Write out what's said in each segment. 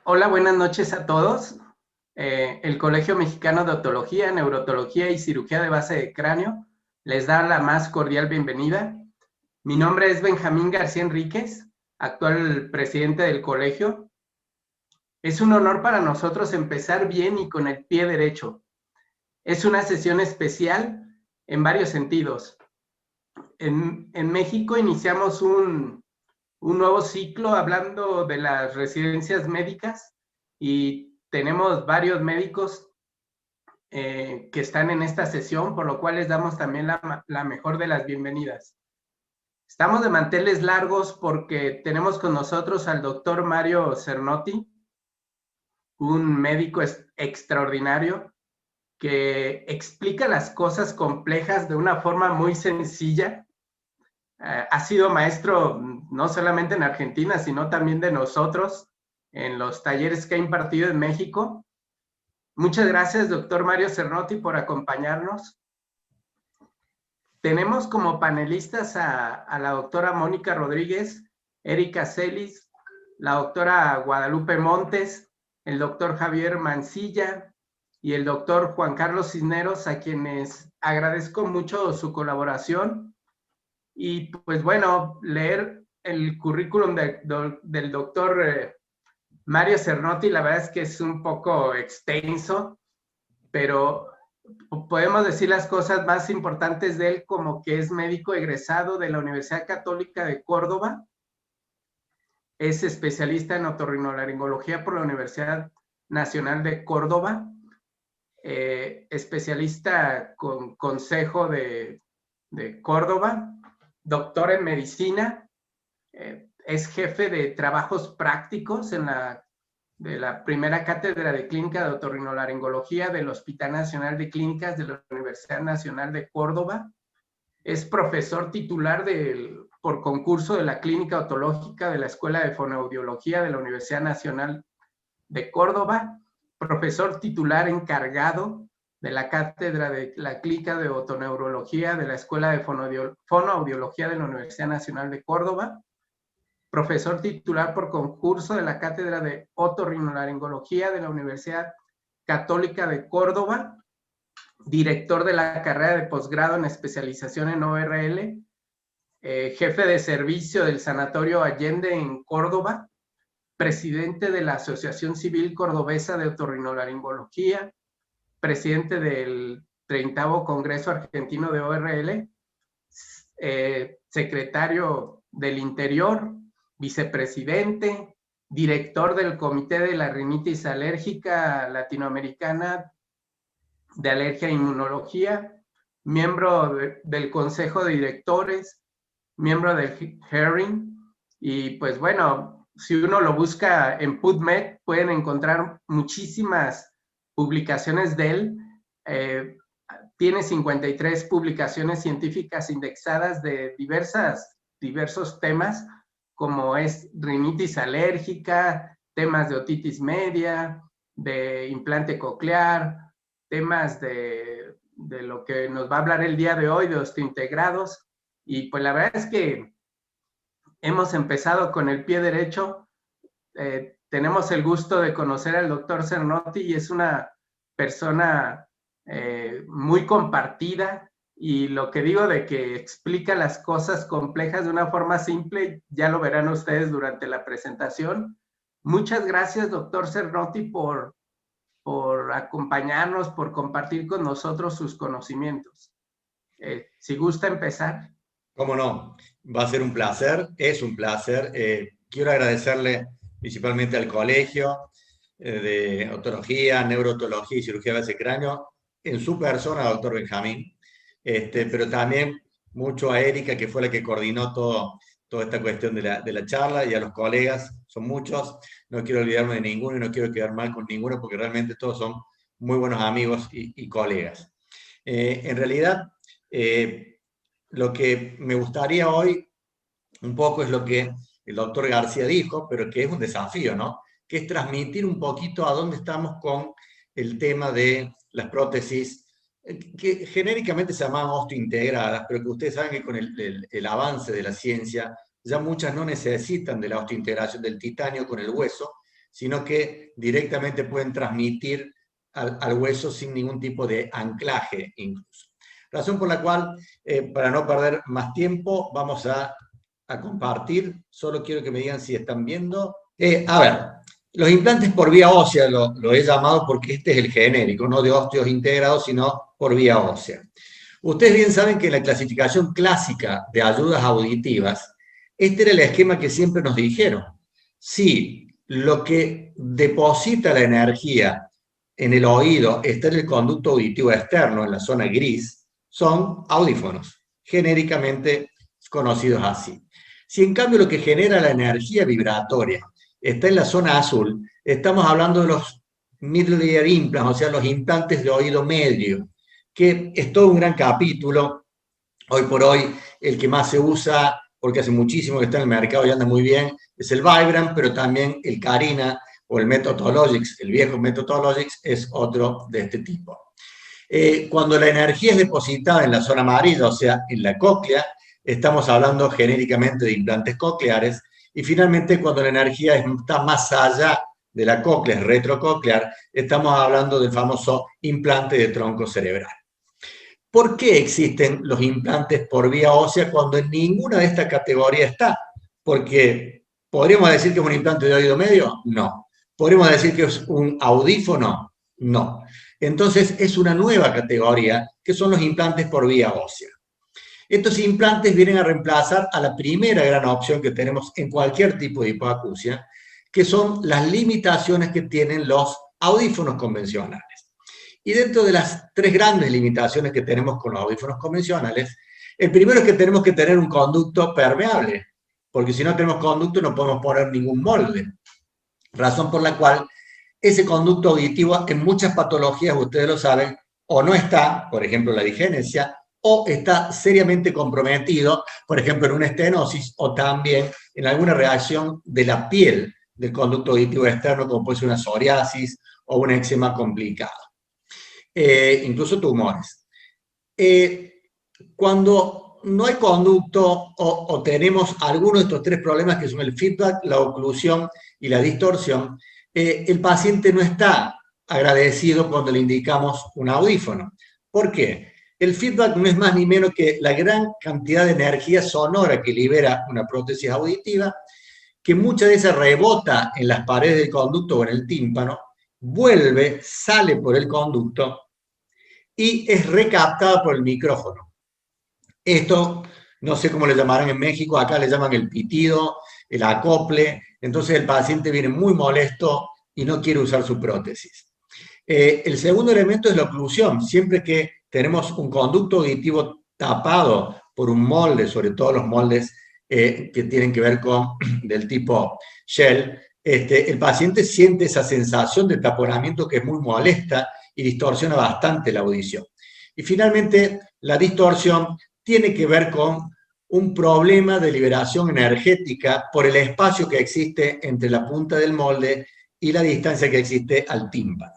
Hola, buenas noches a todos. El Colegio Mexicano de Otología, Neurotología y Cirugía de Base de Cráneo les da la más cordial bienvenida. Mi nombre es Benjamín García Enríquez, actual presidente del colegio. Es un honor para nosotros empezar bien y con el pie derecho. Es una sesión especial en varios sentidos. En México iniciamos un nuevo ciclo hablando de las residencias médicas y tenemos varios médicos que están en esta sesión, por lo cual les damos también la mejor de las bienvenidas. Estamos de manteles largos porque tenemos con nosotros al doctor Mario Cernotti, un médico extraordinario que explica las cosas complejas de una forma muy sencilla. Ha sido maestro no solamente en Argentina, sino también de nosotros en los talleres que ha impartido en México. Muchas gracias, doctor Mario Cernotti, por acompañarnos. Tenemos como panelistas a la doctora Mónica Rodríguez, Erika Celis, la doctora Guadalupe Montes, el doctor Javier Mancilla y el doctor Juan Carlos Cisneros, a quienes agradezco mucho su colaboración. Y pues bueno, leer el currículum del doctor Mario Cernotti, la verdad es que es un poco extenso, pero podemos decir las cosas más importantes de él, como que es médico egresado de la Universidad Católica de Córdoba, es especialista en otorrinolaringología por la Universidad Nacional de Córdoba, especialista con Consejo de Córdoba, doctor en medicina, es jefe de trabajos prácticos de la primera cátedra de clínica de otorrinolaringología del Hospital Nacional de Clínicas de la Universidad Nacional de Córdoba. Es profesor titular por concurso de la Clínica Otológica de la Escuela de Fonoaudiología de la Universidad Nacional de Córdoba. Profesor titular encargado de la cátedra de la Clínica de Otoneurología de la Escuela de Fonoaudiología de la Universidad Nacional de Córdoba. Profesor titular por concurso de la Cátedra de Otorrinolaringología de la Universidad Católica de Córdoba, director de la carrera de posgrado en especialización en ORL, jefe de servicio del Sanatorio Allende en Córdoba, presidente de la Asociación Civil Cordobesa de Otorrinolaringología, presidente del 30º Congreso Argentino de ORL, secretario del Interior, vicepresidente, director del Comité de la Rinitis Alérgica Latinoamericana de Alergia e Inmunología, miembro del Consejo de Directores, miembro del HERING, y pues bueno, si uno lo busca en PubMed, pueden encontrar muchísimas publicaciones de él. Tiene 53 publicaciones científicas indexadas de diversos temas, como es rinitis alérgica, temas de otitis media, de implante coclear, temas de lo que nos va a hablar el día de hoy, de osteointegrados. Y pues la verdad es que hemos empezado con el pie derecho. Tenemos el gusto de conocer al doctor Cernotti y es una persona muy compartida, y lo que digo de que explica las cosas complejas de una forma simple, ya lo verán ustedes durante la presentación. Muchas gracias, doctor Cernotti, por acompañarnos, por compartir con nosotros sus conocimientos. Si gusta empezar. ¿Cómo no? Va a ser un placer, es un placer. Quiero agradecerle principalmente al colegio de otología, neurotología y cirugía de base de cráneo, en su persona, doctor Benjamín, pero también mucho a Erika, que fue la que coordinó toda esta cuestión de la charla, y a los colegas, son muchos, no quiero olvidarme de ninguno y no quiero quedar mal con ninguno, porque realmente todos son muy buenos amigos y colegas. En realidad, lo que me gustaría hoy un poco es lo que el doctor García dijo, pero que es un desafío, ¿no? Que es transmitir un poquito a dónde estamos con el tema de las prótesis, que genéricamente se llaman osteointegradas, pero que ustedes saben que con el avance de la ciencia, ya muchas no necesitan de la osteointegración del titanio con el hueso, sino que directamente pueden transmitir al hueso sin ningún tipo de anclaje incluso. Razón por la cual, para no perder más tiempo, vamos a compartir. Solo quiero que me digan si están viendo. A ver, los implantes por vía ósea lo he llamado porque este es el genérico, no de óseos integrados, sino por vía ósea. Ustedes bien saben que en la clasificación clásica de ayudas auditivas, este era el esquema que siempre nos dijeron. Si lo que deposita la energía en el oído está en el conducto auditivo externo, en la zona gris, son audífonos, genéricamente conocidos así. Si en cambio lo que genera la energía vibratoria está en la zona azul, estamos hablando de los middle ear implants, o sea, los implantes de oído medio, que es todo un gran capítulo. Hoy por hoy el que más se usa, porque hace muchísimo que está en el mercado y anda muy bien, es el Vibram, pero también el Carina o el Methodologics, el viejo Methodologics, es otro de este tipo. Cuando la energía es depositada en la zona amarilla, o sea, en la cóclea, estamos hablando genéricamente de implantes cocleares, y finalmente cuando la energía está más allá de la cóclea, es retrococlear, estamos hablando del famoso implante de tronco cerebral. ¿Por qué existen los implantes por vía ósea cuando en ninguna de estas categorías está? Porque, ¿podríamos decir que es un implante de oído medio? No. ¿Podríamos decir que es un audífono? No. Entonces, es una nueva categoría, que son los implantes por vía ósea. Estos implantes vienen a reemplazar a la primera gran opción que tenemos en cualquier tipo de hipoacusia, que son las limitaciones que tienen los audífonos convencionales. Y dentro de las tres grandes limitaciones que tenemos con los audífonos convencionales, el primero es que tenemos que tener un conducto permeable, porque si no tenemos conducto no podemos poner ningún molde. Razón por la cual ese conducto auditivo en muchas patologías, ustedes lo saben, o no está, por ejemplo la digenesia, o está seriamente comprometido, por ejemplo en una estenosis, o también en alguna reacción de la piel del conducto auditivo externo, como puede ser una psoriasis o un eczema complicado. Incluso tumores. Cuando no hay conducto o tenemos alguno de estos tres problemas que son el feedback, la oclusión y la distorsión, el paciente no está agradecido cuando le indicamos un audífono. ¿Por qué? El feedback no es más ni menos que la gran cantidad de energía sonora que libera una prótesis auditiva, que muchas veces rebota en las paredes del conducto o en el tímpano, vuelve, sale por el conducto y es recaptada por el micrófono. Esto, no sé cómo le llamarán en México, acá le llaman el pitido, el acople, entonces el paciente viene muy molesto y no quiere usar su prótesis. El segundo elemento es la oclusión. Siempre que tenemos un conducto auditivo tapado por un molde, sobre todo los moldes que tienen que ver con del tipo Shell, el paciente siente esa sensación de taponamiento que es muy molesta y distorsiona bastante la audición. Y finalmente, la distorsión tiene que ver con un problema de liberación energética por el espacio que existe entre la punta del molde y la distancia que existe al tímpano.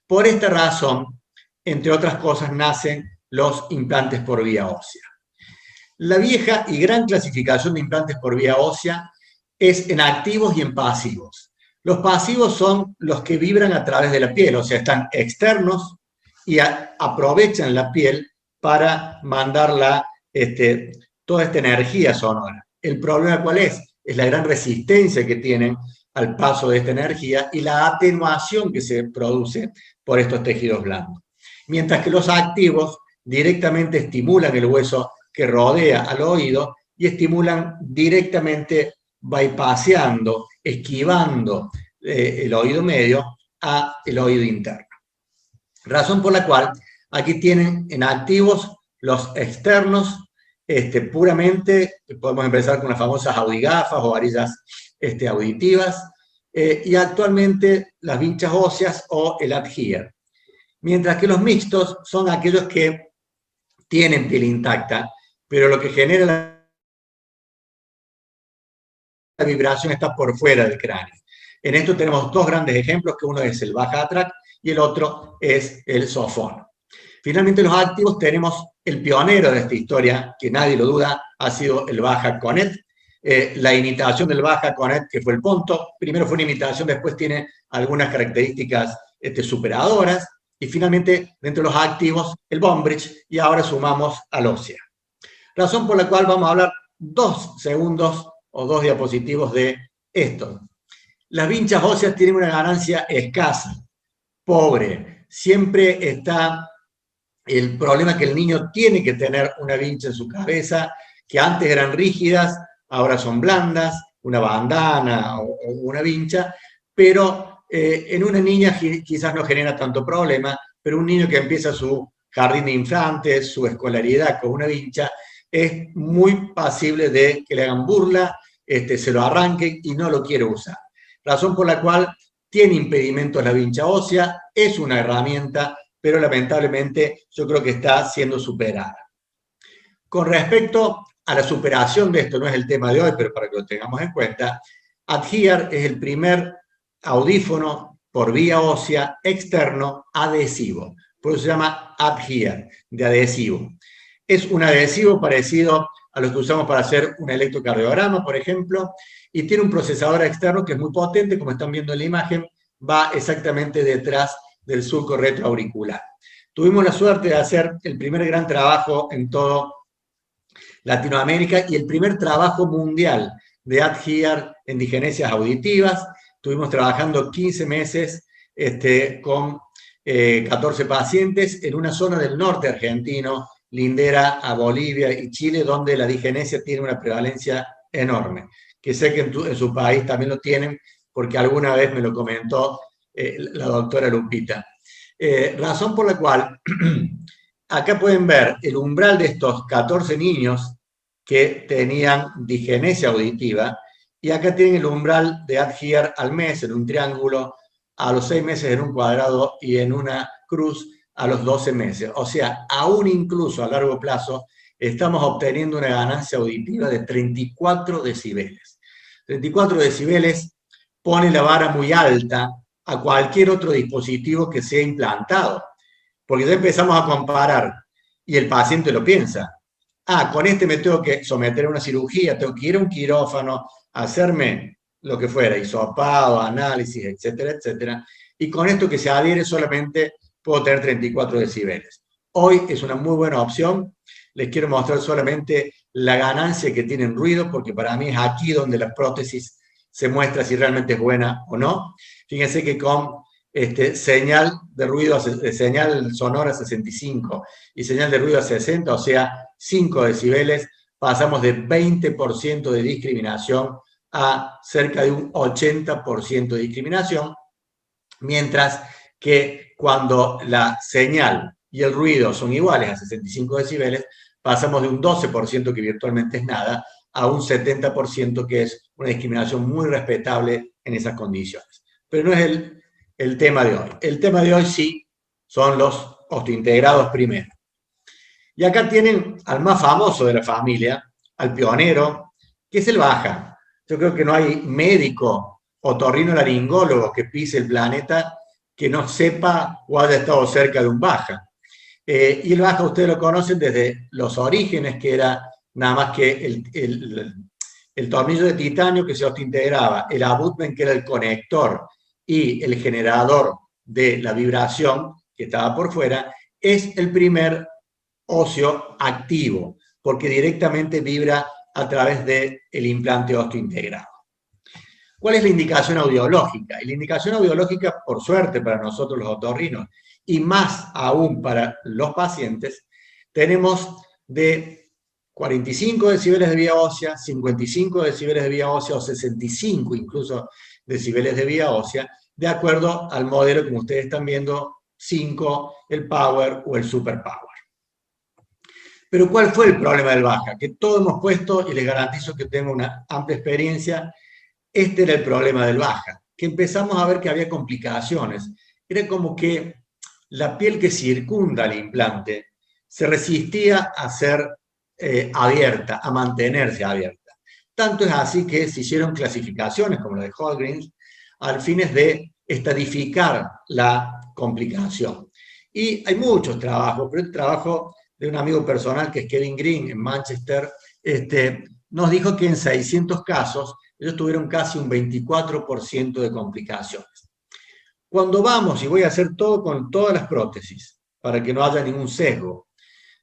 Por esta razón, entre otras cosas, nacen los implantes por vía ósea. La vieja y gran clasificación de implantes por vía ósea es en activos y en pasivos. Los pasivos son los que vibran a través de la piel, o sea, están externos y aprovechan la piel para mandar toda esta energía sonora. ¿El problema cuál es? Es la gran resistencia que tienen al paso de esta energía y la atenuación que se produce por estos tejidos blandos. Mientras que los activos directamente estimulan el hueso que rodea al oído y estimulan directamente bypaseando, esquivando el oído medio a el oído interno. Razón por la cual aquí tienen en activos los externos, puramente, podemos empezar con las famosas audigafas o varillas auditivas, y actualmente las vinchas óseas o el adhere. Mientras que los mixtos son aquellos que tienen piel intacta, pero lo que genera la vibración está por fuera del cráneo. En esto tenemos dos grandes ejemplos, que uno es el Baja-Track y el otro es el Zophone. Finalmente, los activos tenemos el pionero de esta historia, que nadie lo duda, ha sido el Baja-Connect, La imitación del Baja Connect, que fue el Ponto, primero fue una imitación, después tiene algunas características superadoras, y finalmente, dentro de los activos, el Bonnebridge, y ahora sumamos al Ossia. Razón por la cual vamos a hablar 2 segundos o 2 diapositivos de esto. Las vinchas óseas tienen una ganancia escasa, pobre. Siempre está el problema que el niño tiene que tener una vincha en su cabeza, que antes eran rígidas, ahora son blandas, una bandana o una vincha, pero en una niña quizás no genera tanto problema, pero un niño que empieza su jardín de infantes, su escolaridad con una vincha, es muy pasible de que le hagan burla, se lo arranquen y no lo quiere usar. Razón por la cual tiene impedimentos la vincha ósea, es una herramienta, pero lamentablemente yo creo que está siendo superada. Con respecto a la superación de esto, no es el tema de hoy, pero para que lo tengamos en cuenta, Adhere es el primer audífono por vía ósea externo adhesivo. Por eso se llama Adhere, de adhesivo. Es un adhesivo parecido a los que usamos para hacer un electrocardiograma, por ejemplo, y tiene un procesador externo que es muy potente, como están viendo en la imagen, va exactamente detrás del surco retroauricular. Tuvimos la suerte de hacer el primer gran trabajo en todo Latinoamérica y el primer trabajo mundial de Adhere en digenesias auditivas. Estuvimos trabajando 15 meses con 14 pacientes en una zona del norte argentino, lindera a Bolivia y Chile, donde la digenesia tiene una prevalencia enorme, que sé que en su país también lo tienen, porque alguna vez me lo comentó la doctora Lupita. Razón por la cual acá pueden ver el umbral de estos 14 niños que tenían digenesia auditiva, y acá tienen el umbral de Adhere al mes en un triángulo, a los 6 meses en un cuadrado y en una cruz a los 12 meses. O sea, aún incluso a largo plazo, estamos obteniendo una ganancia auditiva de 34 decibeles. 34 decibeles pone la vara muy alta a cualquier otro dispositivo que sea implantado. Porque ya empezamos a comparar y el paciente lo piensa. Ah, con este me tengo que someter a una cirugía, tengo que ir a un quirófano, hacerme lo que fuera, hisopado, análisis, etcétera, etcétera. Y con esto que se adhiere solamente puedo tener 34 decibeles. Hoy es una muy buena opción. Les quiero mostrar solamente la ganancia que tiene en ruido, porque para mí es aquí donde la prótesis se muestra si realmente es buena o no. Fíjense que con señal de ruido, señal sonora 65 y señal de ruido a 60, o sea, 5 decibeles, pasamos de 20% de discriminación a cerca de un 80% de discriminación, mientras que cuando la señal y el ruido son iguales a 65 decibeles, pasamos de un 12%, que virtualmente es nada, a un 70%, que es una discriminación muy respetable en esas condiciones. Pero no es el tema de hoy. El tema de hoy sí son los osteointegrados primero. Y acá tienen al más famoso de la familia, al pionero, que es el Baja. Yo creo que no hay médico otorrinolaringólogo que pise el planeta que no sepa o haya estado cerca de un Baja. Y el Baja ustedes lo conocen desde los orígenes, que era nada más que el tornillo de titanio que se osteointegraba, el abutment, que era el conector, y el generador de la vibración que estaba por fuera, es el primer óseo activo, porque directamente vibra a través del implante osteointegrado. ¿Cuál es la indicación audiológica? Y la indicación audiológica, por suerte para nosotros los otorrinos, y más aún para los pacientes, tenemos de 45 decibeles de vía ósea, 55 decibeles de vía ósea o 65 incluso decibeles de vía ósea, de acuerdo al modelo, como ustedes están viendo, 5, el Power o el Super Power. Pero ¿cuál fue el problema del Baja? Que todo hemos puesto, y les garantizo que tengo una amplia experiencia, este era el problema del Baja, que empezamos a ver que había complicaciones. Era como que la piel que circunda el implante se resistía a ser abierta, a mantenerse abierta. Tanto es así que se hicieron clasificaciones, como la de Holgrin, al fines de estadificar la complicación. Y hay muchos trabajos, pero el trabajo de un amigo personal que es Kevin Green en Manchester, nos dijo que en 600 casos ellos tuvieron casi un 24% de complicaciones. Cuando vamos, y voy a hacer todo con todas las prótesis, para que no haya ningún sesgo,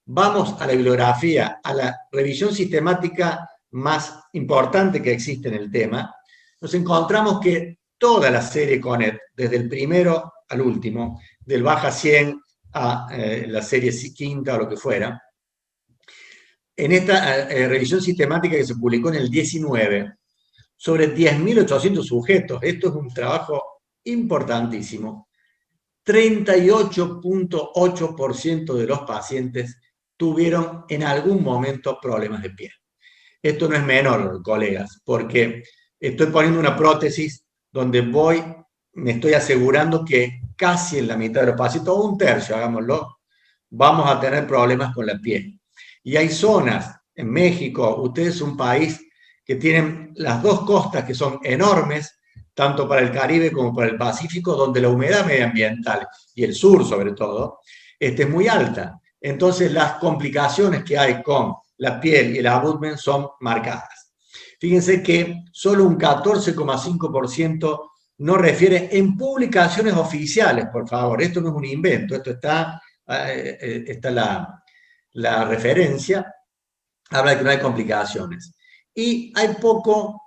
vamos a la bibliografía, a la revisión sistemática más importante que existe en el tema, nos encontramos que toda la serie CONET, desde el primero al último, del baja 100 a la serie quinta o lo que fuera, en esta revisión sistemática que se publicó en el 19, sobre 10.800 sujetos, esto es un trabajo importantísimo, 38.8% de los pacientes tuvieron en algún momento problemas de piel. Esto no es menor, colegas, porque estoy poniendo una prótesis donde me estoy asegurando que casi en la mitad de los pacientes, o un tercio, hagámoslo, vamos a tener problemas con la piel. Y hay zonas, en México, ustedes son un país que tienen las dos costas que son enormes, tanto para el Caribe como para el Pacífico, donde la humedad medioambiental, y el sur sobre todo, es muy alta. Entonces las complicaciones que hay con la piel y el abdomen son marcadas. Fíjense que solo un 14,5% no refiere en publicaciones oficiales, por favor, esto no es un invento, esto está la referencia, habla de que no hay complicaciones. Y hay poco,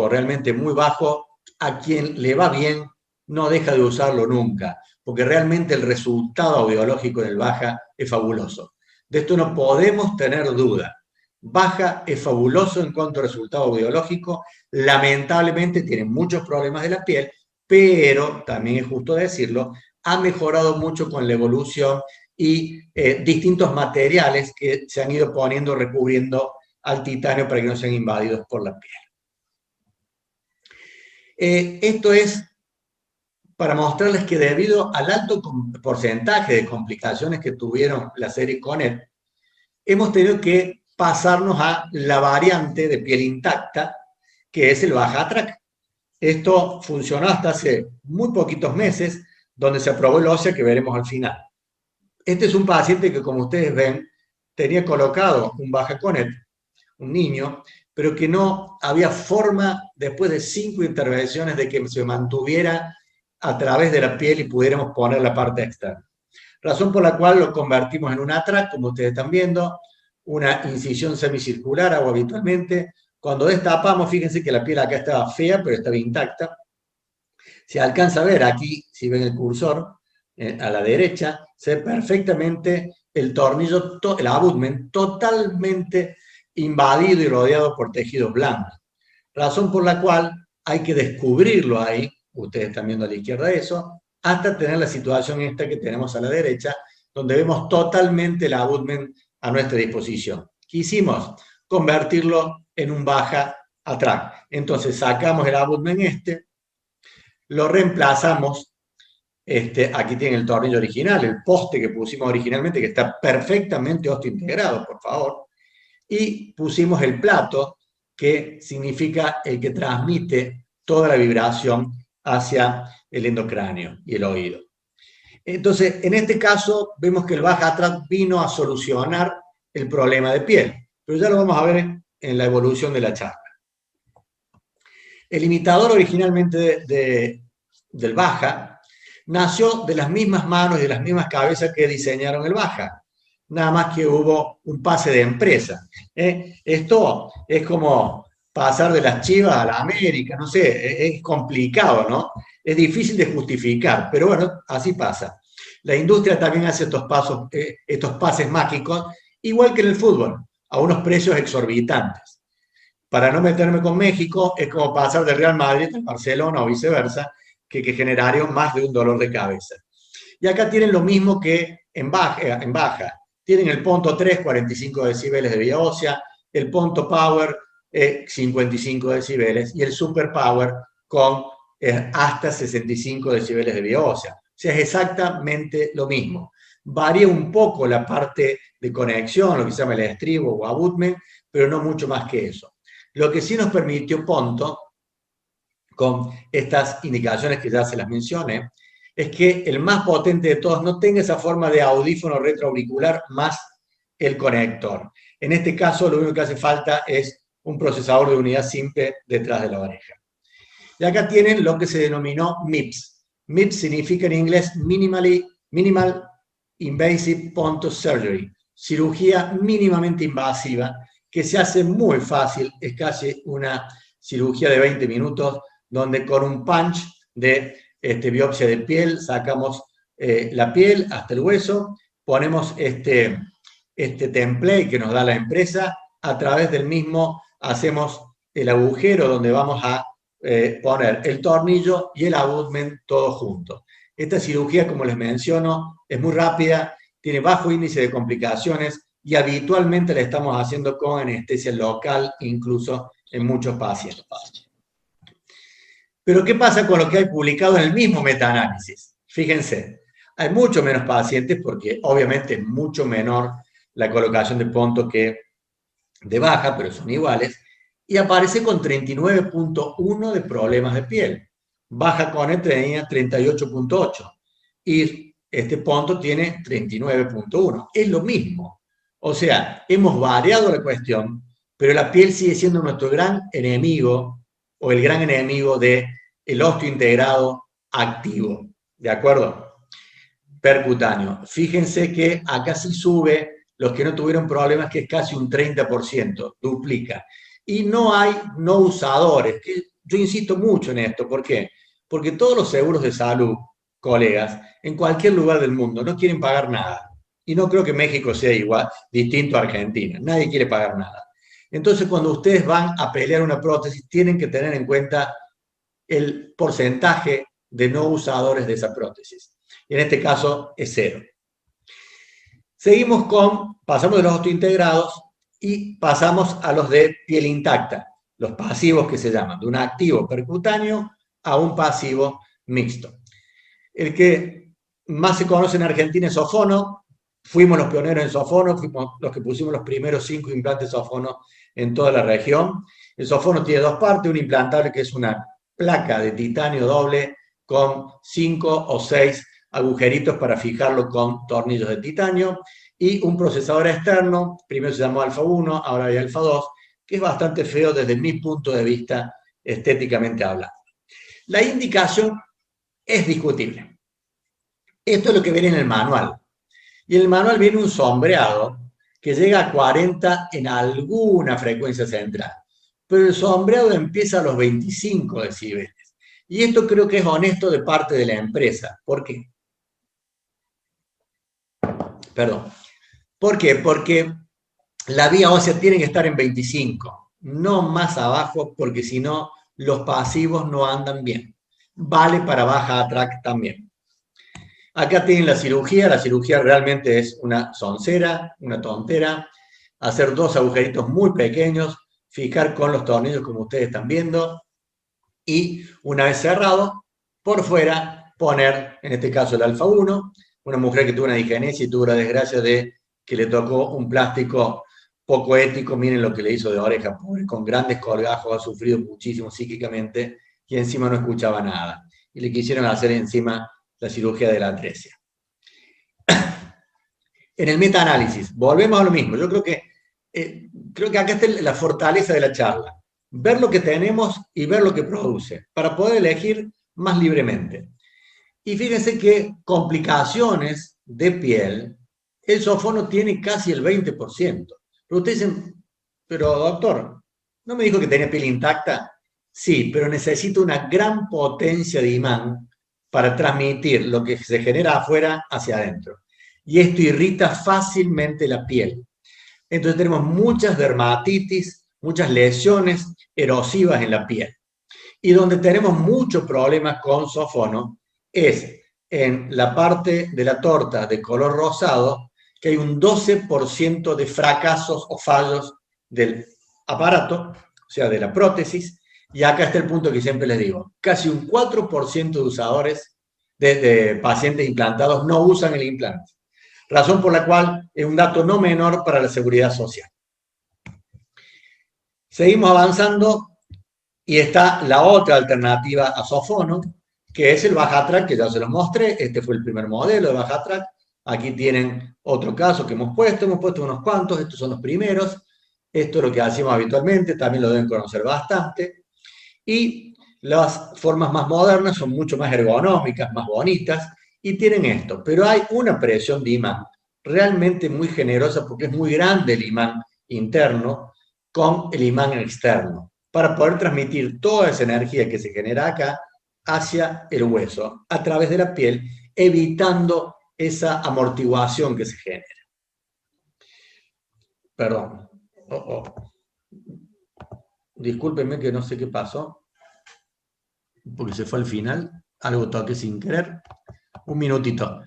realmente muy bajo, a quien le va bien no deja de usarlo nunca, porque realmente el resultado audiológico del baja es fabuloso. De esto no podemos tener duda. Baja es fabuloso en cuanto a resultado audiológico, lamentablemente tiene muchos problemas de la piel, pero también es justo decirlo, ha mejorado mucho con la evolución y distintos materiales que se han ido poniendo, recubriendo al titanio para que no sean invadidos por la piel. Esto es para mostrarles que debido al alto porcentaje de complicaciones que tuvieron la serie CONET, hemos tenido que pasarnos a la variante de piel intacta, que es el Baja-Track. Esto funcionó hasta hace muy poquitos meses, donde se aprobó el OSEA, que veremos al final. Este es un paciente que, como ustedes ven, tenía colocado un Baja CONET, un niño, pero que no había forma, después de 5 intervenciones, de que se mantuviera a través de la piel y pudiéramos poner la parte externa. Razón por la cual lo convertimos en un ATRAC, como ustedes están viendo, una incisión semicircular, hago habitualmente. Cuando destapamos, fíjense que la piel acá estaba fea, pero estaba intacta. Se alcanza a ver aquí, si ven el cursor, a la derecha, se ve perfectamente el tornillo, el abutment, totalmente invadido y rodeado por tejidos blandos. Razón por la cual hay que descubrirlo ahí, ustedes están viendo a la izquierda eso, hasta tener la situación esta que tenemos a la derecha, donde vemos totalmente el abutment a nuestra disposición. ¿Qué hicimos? Convertirlo en un baja ATRAC. Entonces sacamos el abutment lo reemplazamos, aquí tienen el tornillo original, el poste que pusimos originalmente, que está perfectamente osteointegrado, por favor, y pusimos el plato, que significa el que transmite toda la vibración hacia el endocráneo y el oído. Entonces, en este caso, vemos que el Baja ATRAC vino a solucionar el problema de piel, pero ya lo vamos a ver en la evolución de la charla. El imitador originalmente del Baja nació de las mismas manos y de las mismas cabezas que diseñaron el Baja, nada más que hubo un pase de empresa. Esto es como pasar de las Chivas a la América, no sé, es complicado, ¿no? Es difícil de justificar, pero bueno, así pasa. La industria también hace estos pases mágicos, igual que en el fútbol, a unos precios exorbitantes. Para no meterme con México, es como pasar del Real Madrid al Barcelona o viceversa, que generaron más de un dolor de cabeza. Y acá tienen lo mismo que en baja. Tienen el punto 3, 45 decibeles de vía ósea, el punto power, 55 decibeles, y el super power con hasta 65 decibeles de vía ósea. O sea, es exactamente lo mismo. Varía un poco la parte de conexión, lo que se llama el estribo o abutment, pero no mucho más que eso. Lo que sí nos permitió Ponto, con estas indicaciones que ya se las mencioné, es que el más potente de todos no tenga esa forma de audífono retroauricular más el conector. En este caso, lo único que hace falta es un procesador de unidad simple detrás de la oreja. Y acá tienen lo que se denominó MIPS. MIPS significa en inglés Minimal Invasive Point Surgery, cirugía mínimamente invasiva, que se hace muy fácil, es casi una cirugía de 20 minutos, donde con un punch de biopsia de piel sacamos la piel hasta el hueso, ponemos este template que nos da la empresa, a través del mismo hacemos el agujero donde vamos a poner el tornillo y el abutment todo junto. Esta cirugía, como les menciono, es muy rápida, tiene bajo índice de complicaciones y habitualmente la estamos haciendo con anestesia local, incluso en muchos pacientes. Pero ¿qué pasa con lo que hay publicado en el mismo metaanálisis? Fíjense, hay mucho menos pacientes porque obviamente es mucho menor la colocación de punto que de baja, pero son iguales, y aparece con 39.1 de problemas de piel. Baja con tenía 38.8 y este punto tiene 39.1. Es lo mismo. O sea, hemos variado la cuestión, pero la piel sigue siendo nuestro gran enemigo o el gran enemigo del osteointegrado activo. ¿De acuerdo? Percutáneo. Fíjense que acá sí sube los que no tuvieron problemas, que es casi un 30%, duplica. Y no hay no usadores, que yo insisto mucho en esto. ¿Por qué? Porque todos los seguros de salud, colegas, en cualquier lugar del mundo, no quieren pagar nada. Y no creo que México sea igual, distinto a Argentina. Nadie quiere pagar nada. Entonces, cuando ustedes van a pelear una prótesis, tienen que tener en cuenta el porcentaje de no usadores de esa prótesis. Y en este caso es 0. Seguimos pasamos de los osteointegrados y pasamos a los de piel intacta, los pasivos que se llaman, de un activo percutáneo a un pasivo mixto. El que más se conoce en Argentina es Sofono. Fuimos los pioneros en Sofono, fuimos los que pusimos los primeros 5 implantes Sofono en toda la región. El Sofono tiene dos partes, un implantable que es una placa de titanio doble con 5 o 6 agujeritos para fijarlo con tornillos de titanio, y un procesador externo, primero se llamó Alfa 1, ahora hay Alfa 2, que es bastante feo desde mi punto de vista estéticamente hablando. La indicación es discutible. Esto es lo que viene en el manual. Y en el manual viene un sombreado que llega a 40 en alguna frecuencia central. Pero el sombreado empieza a los 25 decibeles. Y esto creo que es honesto de parte de la empresa. ¿Por qué? Perdón. ¿Por qué? Porque la vía ósea tiene que estar en 25, no más abajo, porque si no, los pasivos no andan bien. Vale para baja ATRAC también. Acá tienen la cirugía realmente es una soncera, una tontera. Hacer 2 agujeritos muy pequeños, fijar con los tornillos como ustedes están viendo, y una vez cerrado, por fuera poner, en este caso el Alfa 1, una mujer que tuvo una digenesia y tuvo la desgracia de que le tocó un plástico poco ético. Miren lo que le hizo de oreja, pobre, con grandes colgajos, ha sufrido muchísimo psíquicamente y encima no escuchaba nada. Y le quisieron hacer encima la cirugía de la atresia. En el metaanálisis, volvemos a lo mismo. Yo creo que acá está la fortaleza de la charla. Ver lo que tenemos y ver lo que produce, para poder elegir más libremente. Y fíjense que complicaciones de piel, el Sofono tiene casi el 20%. Pero ustedes dicen, pero doctor, ¿no me dijo que tenía piel intacta? Sí, pero necesita una gran potencia de imán para transmitir lo que se genera afuera hacia adentro. Y esto irrita fácilmente la piel. Entonces tenemos muchas dermatitis, muchas lesiones erosivas en la piel. Y donde tenemos muchos problemas con Sofono es en la parte de la torta de color rosado, que hay un 12% de fracasos o fallos del aparato, o sea, de la prótesis, y acá está el punto que siempre les digo, casi un 4% de usadores, de pacientes implantados, no usan el implante, razón por la cual es un dato no menor para la seguridad social. Seguimos avanzando y está la otra alternativa a Sofono, que es el Bajatrack, que ya se los mostré. Este fue el primer modelo de Bajatrack. Aquí tienen otro caso que hemos puesto unos cuantos, estos son los primeros. Esto es lo que hacemos habitualmente, también lo deben conocer bastante. Y las formas más modernas son mucho más ergonómicas, más bonitas, y tienen esto. Pero hay una presión de imán realmente muy generosa porque es muy grande el imán interno con el imán externo, para poder transmitir toda esa energía que se genera acá hacia el hueso, a través de la piel, evitando esa amortiguación que se genera. Perdón. Discúlpenme que no sé qué pasó, porque se fue al final. Algo toqué sin querer. Un minutito.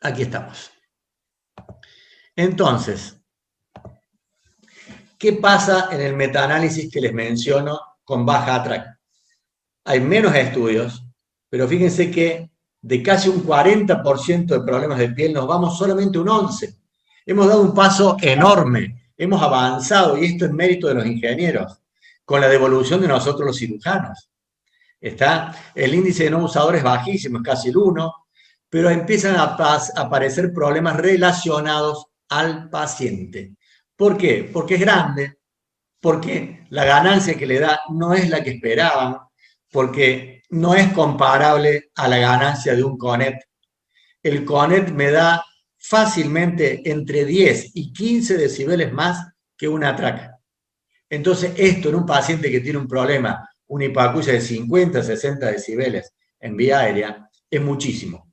Aquí estamos. Entonces, ¿qué pasa en el metaanálisis que les menciono con baja ATRAC? Hay menos estudios, pero fíjense que de casi un 40% de problemas de piel nos vamos solamente un 11%. Hemos dado un paso enorme, hemos avanzado, y esto es mérito de los ingenieros, con la devolución de nosotros los cirujanos. El índice de no usadores es bajísimo, es casi el 1, pero empiezan a aparecer problemas relacionados al paciente. ¿Por qué? Porque es grande, porque la ganancia que le da no es la que esperaban, porque no es comparable a la ganancia de un CONET. El CONET me da fácilmente entre 10 y 15 decibeles más que una ATRAC. Entonces, esto en un paciente que tiene un problema, una hipoacusia de 50, 60 decibeles en vía aérea, es muchísimo.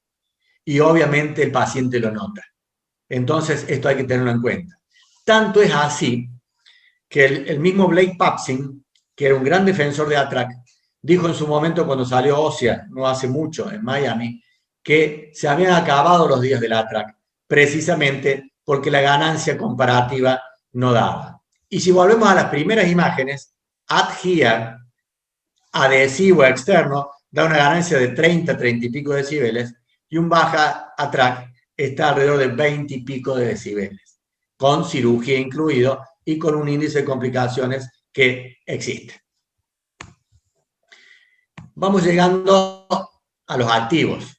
Y obviamente el paciente lo nota. Entonces, esto hay que tenerlo en cuenta. Tanto es así que el mismo Blake Papsin, que era un gran defensor de ATRAC, dijo en su momento cuando salió OSEA, no hace mucho, en Miami, que se habían acabado los días del ATRAC, precisamente porque la ganancia comparativa no daba. Y si volvemos a las primeras imágenes, ADHERE, adhesivo externo, da una ganancia de 30, 30 y pico decibeles, y un baja ATRAC está alrededor de 20 y pico de decibeles, con cirugía incluido y con un índice de complicaciones que existe. Vamos llegando a los activos.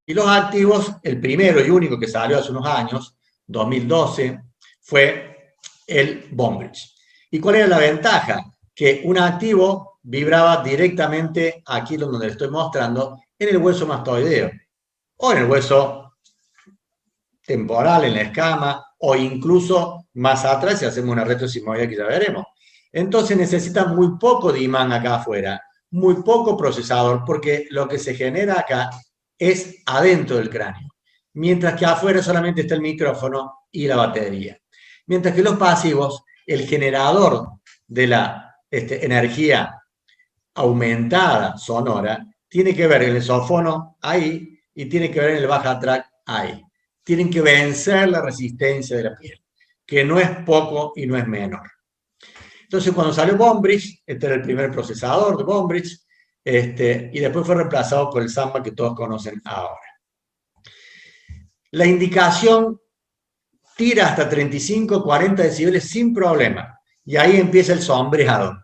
Y los activos, el primero y único que salió hace unos años, 2012, fue el Bombrich. ¿Y cuál era la ventaja? Que un activo vibraba directamente, aquí donde le estoy mostrando, en el hueso mastoideo, o en el hueso temporal, en la escama, o incluso más atrás si hacemos una retrosismoidea que ya veremos. Entonces necesita muy poco de imán acá afuera, muy poco procesador, porque lo que se genera acá es adentro del cráneo, mientras que afuera solamente está el micrófono y la batería. Mientras que los pasivos, el generador de la energía aumentada sonora, tiene que ver en el sofono ahí y tiene que ver en el baja track ahí. Tienen que vencer la resistencia de la piel, que no es poco y no es menor. Entonces, cuando salió Bombrich, este era el primer procesador de Bombrich, y después fue reemplazado por el Samba que todos conocen ahora. La indicación tira hasta 35, 40 decibeles sin problema, y ahí empieza el sombreado.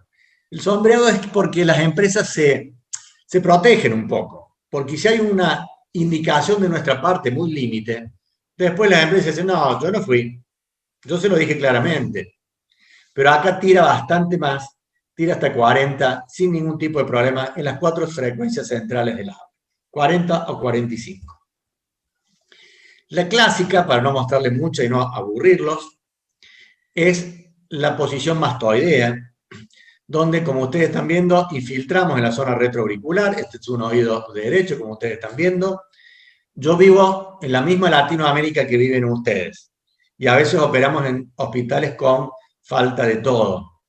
El sombreado es porque las empresas se protegen un poco, porque si hay una indicación de nuestra parte muy límite, después las empresas dicen, no, yo no fui, yo se lo dije claramente. Pero acá tira bastante más, tira hasta 40 sin ningún tipo de problema en las 4 frecuencias centrales del audio, 40 o 45. La clásica, para no mostrarles mucho y no aburrirlos, es la posición mastoidea, donde, como ustedes están viendo, infiltramos en la zona retroauricular. Este es un oído derecho, como ustedes están viendo. Yo vivo en la misma Latinoamérica que viven ustedes, y a veces operamos en hospitales con falta de todo.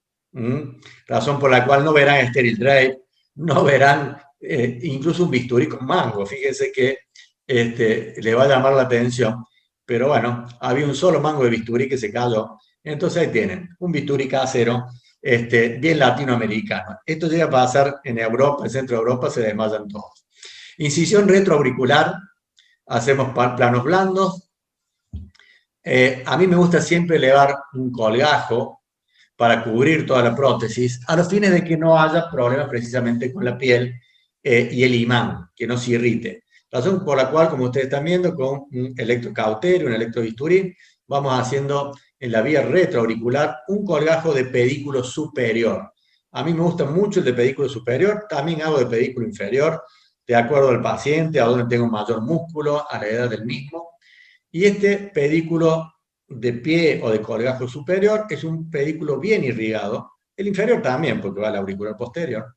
Razón por la cual no verán Steril Drape, no verán incluso un bisturí con mango. Fíjense que le va a llamar la atención, pero bueno, había un solo mango de bisturí que se cayó. Entonces ahí tienen, un bisturí casero, bien latinoamericano. Esto llega a pasar en Europa, en Centro de Europa, se desmayan todos. Incisión retroauricular, hacemos planos blandos. A mí me gusta siempre elevar un colgajo para cubrir toda la prótesis, a los fines de que no haya problemas precisamente con la piel y el imán, que no se irrite. Razón por la cual, como ustedes están viendo, con un electrocauterio, un electrobisturí, vamos haciendo en la vía retroauricular un colgajo de pedículo superior. A mí me gusta mucho el de pedículo superior, también hago de pedículo inferior, de acuerdo al paciente, a donde tengo mayor músculo, a la edad del mismo. Y este pedículo de pie o de colgajo superior es un pedículo bien irrigado, el inferior también, porque va al auricular posterior,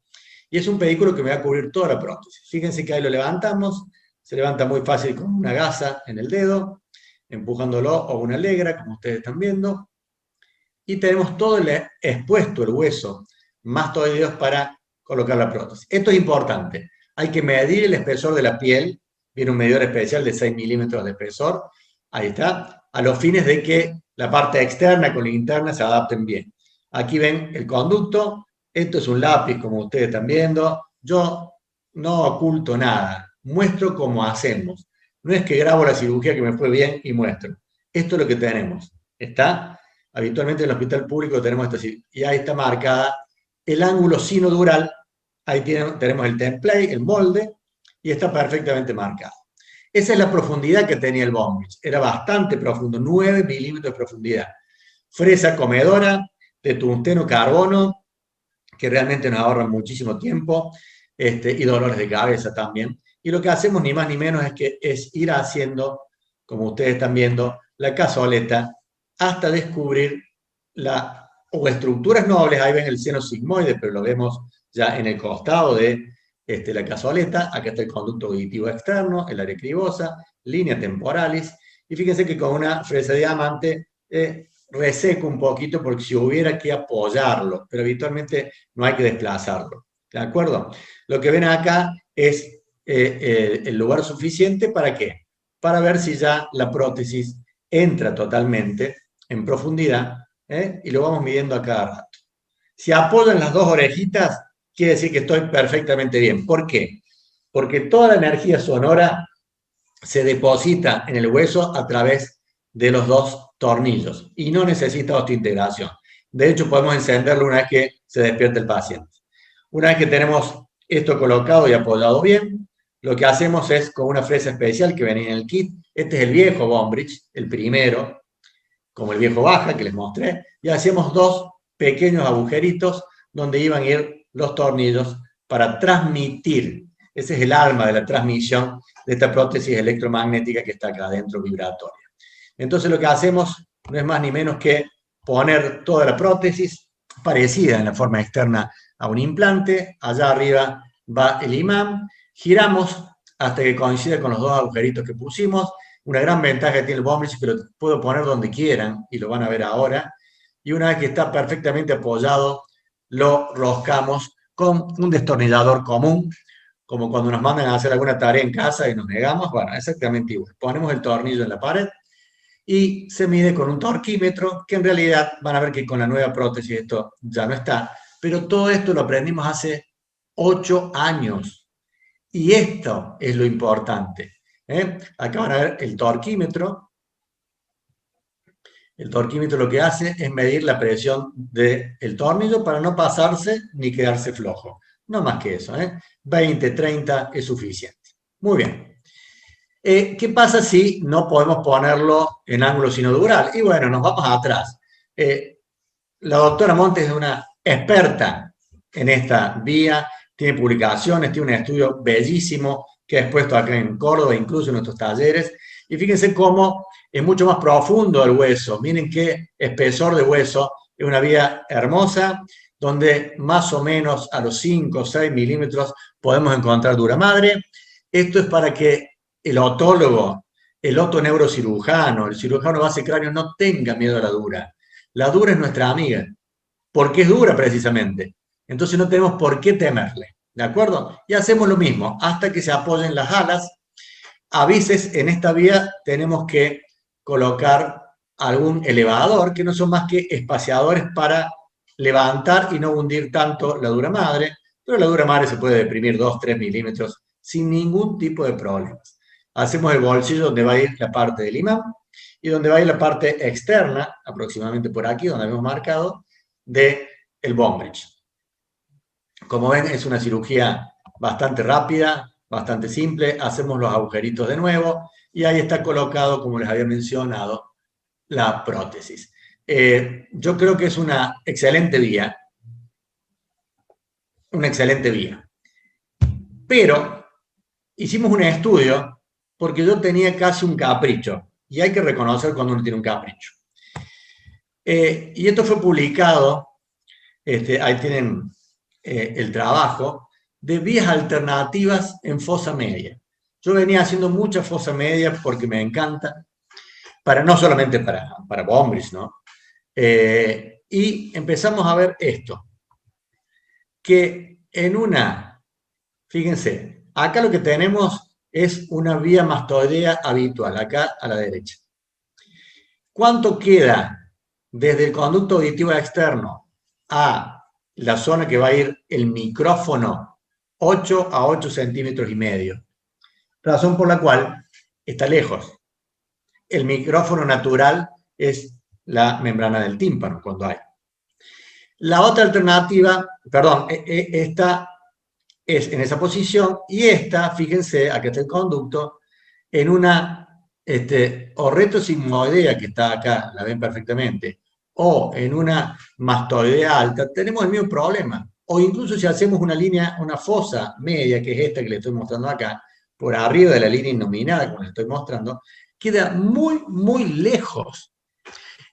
y es un pedículo que me va a cubrir toda la prótesis. Fíjense que ahí lo levantamos, se levanta muy fácil con una gasa en el dedo, empujándolo o una legra, como ustedes están viendo, y tenemos todo expuesto el hueso mastoideo para colocar la prótesis. Esto es importante, hay que medir el espesor de la piel, viene un medidor especial de 6 milímetros de espesor, ahí está, a los fines de que la parte externa con la interna se adapten bien. Aquí ven el conducto, esto es un lápiz como ustedes están viendo, yo no oculto nada, muestro cómo hacemos. No es que grabo la cirugía que me fue bien y muestro. Esto es lo que tenemos. ¿Está? Habitualmente en el hospital público tenemos esta cirugía. Y ahí está marcada el ángulo sinodural. Ahí tenemos el template, el molde, y está perfectamente marcado. Esa es la profundidad que tenía el Bondbridge. Era bastante profundo, 9 milímetros de profundidad. Fresa comedora de tungsteno carbono, que realmente nos ahorran muchísimo tiempo, y dolores de cabeza también. Y lo que hacemos ni más ni menos es ir haciendo, como ustedes están viendo, la cazoleta hasta descubrir o estructuras nobles. Ahí ven el seno sigmoide, pero lo vemos ya en el costado de la cazoleta. Acá está el conducto auditivo externo, el área cribosa, línea temporalis. Y fíjense que con una fresa de diamante reseco un poquito porque si hubiera que apoyarlo, pero habitualmente no hay que desplazarlo. ¿De acuerdo? Lo que ven acá es el lugar suficiente ¿para qué? Para ver si ya la prótesis entra totalmente en profundidad, y lo vamos midiendo a cada rato. Si apoyan las dos orejitas, quiere decir que estoy perfectamente bien. ¿Por qué? Porque toda la energía sonora se deposita en el hueso a través de los dos tornillos y no necesita osteointegración. De hecho, podemos encenderlo una vez que se despierta el paciente. Una vez que tenemos esto colocado y apoyado bien, lo que hacemos es con una fresa especial que venía en el kit. Este es el viejo Bondbridge, el primero, como el viejo Baja que les mostré, y hacemos dos pequeños agujeritos donde iban a ir los tornillos para transmitir. Ese es el alma de la transmisión de esta prótesis electromagnética que está acá adentro, vibratoria. Entonces lo que hacemos no es más ni menos que poner toda la prótesis parecida en la forma externa a un implante. Allá arriba va el imán, giramos hasta que coincida con los dos agujeritos que pusimos. Una gran ventaja que tiene el Bondbridge es que lo puedo poner donde quieran, y lo van a ver ahora. Y una vez que está perfectamente apoyado, lo roscamos con un destornillador común, como cuando nos mandan a hacer alguna tarea en casa y nos negamos. Bueno, exactamente igual. Ponemos el tornillo en la pared y se mide con un torquímetro, que en realidad van a ver que con la nueva prótesis esto ya no está. Pero todo esto lo aprendimos hace 8 años. Y esto es lo importante. Acá van a ver el torquímetro. El torquímetro lo que hace es medir la presión del tornillo para no pasarse ni quedarse flojo. No más que eso. 20, 30 es suficiente. Muy bien. ¿Qué pasa si no podemos ponerlo en ángulo sinodural? Y bueno, nos vamos atrás. La doctora Montes es una experta en esta vía, tiene publicaciones, tiene un estudio bellísimo que ha expuesto acá en Córdoba, incluso en nuestros talleres. Y fíjense cómo es mucho más profundo el hueso. Miren qué espesor de hueso. Es una vía hermosa, donde más o menos a los 5 o 6 milímetros podemos encontrar dura madre. Esto es para que el otólogo, el otoneurocirujano, el cirujano base cráneo no tenga miedo a la dura. La dura es nuestra amiga, porque es dura precisamente. Entonces no tenemos por qué temerle, ¿de acuerdo? Y hacemos lo mismo, hasta que se apoyen las alas. A veces en esta vía tenemos que colocar algún elevador, que no son más que espaciadores para levantar y no hundir tanto la dura madre, pero la dura madre se puede deprimir 2-3 milímetros sin ningún tipo de problemas. Hacemos el bolsillo donde va a ir la parte del imán y donde va a ir la parte externa, aproximadamente por aquí, donde hemos marcado, del Bondbridge. Como ven, es una cirugía bastante rápida, bastante simple. Hacemos los agujeritos de nuevo y ahí está colocado, como les había mencionado, la prótesis. yo creo que es una excelente vía. Una excelente vía. Pero hicimos un estudio porque yo tenía casi un capricho. Y hay que reconocer cuando uno tiene un capricho. Y esto fue publicado, ahí tienen el trabajo, de vías alternativas en fosa media. Yo venía haciendo muchas fosas medias porque me encanta, no solamente para Bombridge, ¿no? Y empezamos a ver esto, que en fíjense, acá lo que tenemos es una vía mastoidea habitual, acá a la derecha. ¿Cuánto queda desde el conducto auditivo externo a la zona que va a ir el micrófono? 8 a 8 centímetros y medio. Razón por la cual está lejos. El micrófono natural es la membrana del tímpano cuando hay. La otra alternativa, perdón, esta es en esa posición y esta, fíjense, aquí está el conducto, en una o retrosigmoidea que está acá, la ven perfectamente, o en una mastoidea alta, tenemos el mismo problema. O incluso si hacemos una fosa media, que es esta que le estoy mostrando acá, por arriba de la línea innominada, como les estoy mostrando, queda muy, muy lejos.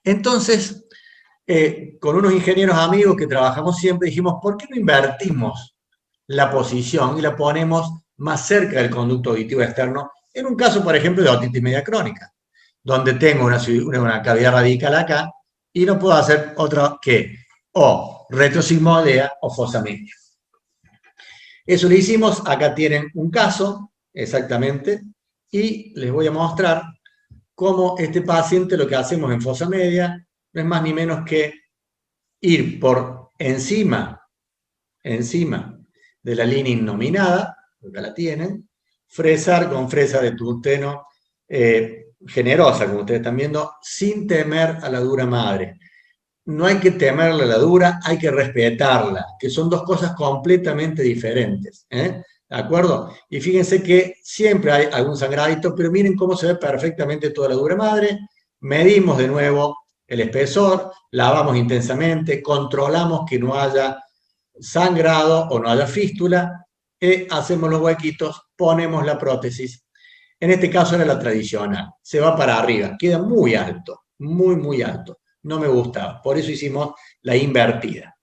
Entonces, con unos ingenieros amigos que trabajamos siempre, dijimos, ¿por qué no invertimos la posición y la ponemos más cerca del conducto auditivo externo? En un caso, por ejemplo, de otitis media crónica, donde tengo una cavidad radical acá y no puedo hacer otra que o retrosigmoidea o fosa media. Eso lo hicimos, acá tienen un caso, exactamente, y les voy a mostrar cómo este paciente, lo que hacemos en fosa media, no es más ni menos que ir por encima de la línea innominada, acá la tienen, fresar con fresa de tungsteno generosa, como ustedes están viendo, sin temer a la dura madre. No hay que temerle a la dura, hay que respetarla, que son dos cosas completamente diferentes. ¿De acuerdo? Y fíjense que siempre hay algún sangradito, pero miren cómo se ve perfectamente toda la dura madre. Medimos de nuevo el espesor, lavamos intensamente, controlamos que no haya sangrado o no haya fístula, hacemos los huequitos, ponemos la prótesis. En este caso era la tradicional, se va para arriba, queda muy alto, muy, muy alto. No me gustaba, por eso hicimos la invertida.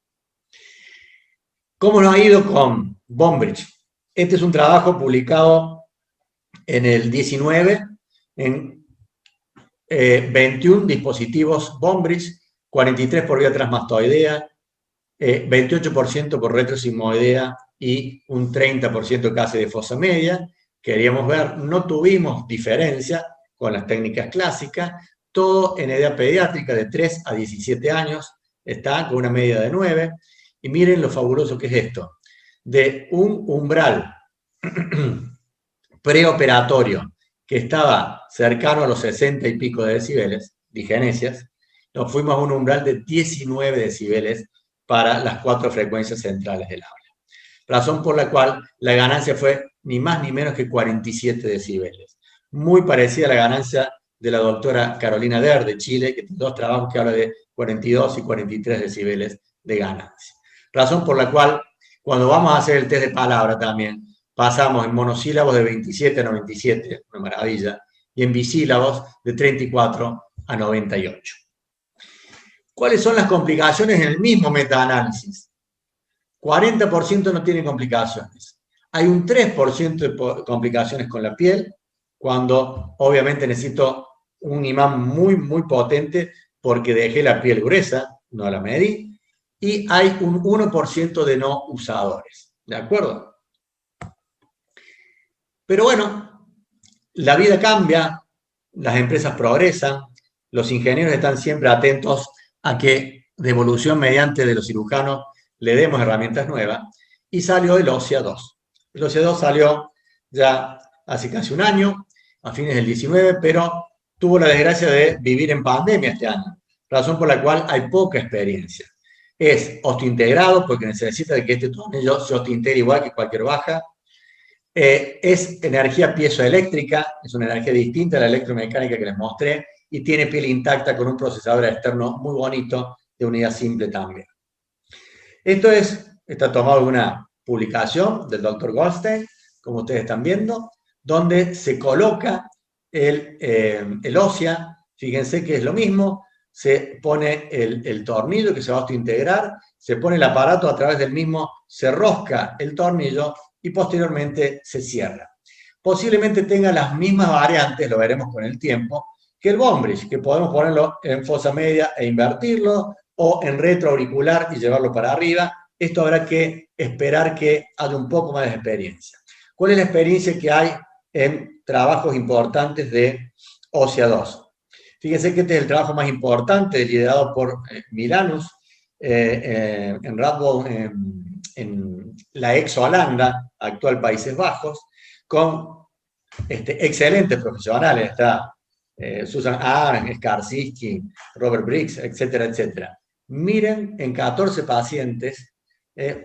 ¿Cómo nos ha ido con Bombridge? Este es un trabajo publicado en el 19, en 21 dispositivos Bombridge, 43 por vía transmastoidea, 28% por retrosigmoidea y un 30% casi de fosa media. Queríamos ver, no tuvimos diferencia con las técnicas clásicas, todo en edad pediátrica de 3 a 17 años, está con una media de 9, y miren lo fabuloso que es esto, de un umbral preoperatorio que estaba cercano a los 60 y pico de decibeles, digenesias, nos fuimos a un umbral de 19 decibeles para las 4 frecuencias centrales del habla. Razón por la cual la ganancia fue ni más ni menos que 47 decibeles. Muy parecida a la ganancia de la doctora Carolina Der de Chile, que tiene 2 trabajos que habla de 42 y 43 decibeles de ganancia. Razón por la cual, cuando vamos a hacer el test de palabra también, pasamos en monosílabos de 27 a 97, una maravilla, y en bisílabos de 34 a 98. ¿Cuáles son las complicaciones en el mismo metaanálisis? 40% no tiene complicaciones. Hay un 3% de complicaciones con la piel, cuando obviamente necesito un imán muy, muy potente porque dejé la piel gruesa, no la medí, y hay un 1% de no usadores. ¿De acuerdo? Pero bueno, la vida cambia, las empresas progresan, los ingenieros están siempre atentos a que de evolución mediante de los cirujanos le demos herramientas nuevas, y salió el OSEA 2. El OSEA 2 salió ya hace casi un año, a fines del 19, pero tuvo la desgracia de vivir en pandemia este año, razón por la cual hay poca experiencia. Es osteointegrado porque necesita de que este tornillo se osteointegre igual que cualquier baja. Es energía piezoeléctrica, es una energía distinta a la electromecánica que les mostré, y tiene piel intacta con un procesador externo muy bonito de unidad simple también. Esto está tomado de una publicación del Dr. Goldstein, como ustedes están viendo, donde se coloca el ósea. Fíjense que es lo mismo, se pone el tornillo que se va a integrar, se pone el aparato a través del mismo, se rosca el tornillo y posteriormente se cierra. Posiblemente tenga las mismas variantes, lo veremos con el tiempo, que el bone bridge, que podemos ponerlo en fosa media e invertirlo, o en retroauricular y llevarlo para arriba. Esto habrá que esperar que haya un poco más de experiencia. ¿Cuál es la experiencia que hay en trabajos importantes de ósea 2? Fíjense que este es el trabajo más importante, liderado por Milanus, en Radboud, en la ex Holanda, actual Países Bajos, con excelentes profesionales. Está Susan Arndt, Skarzinski, Robert Briggs, etcétera, etcétera. Miren, en 14 pacientes, en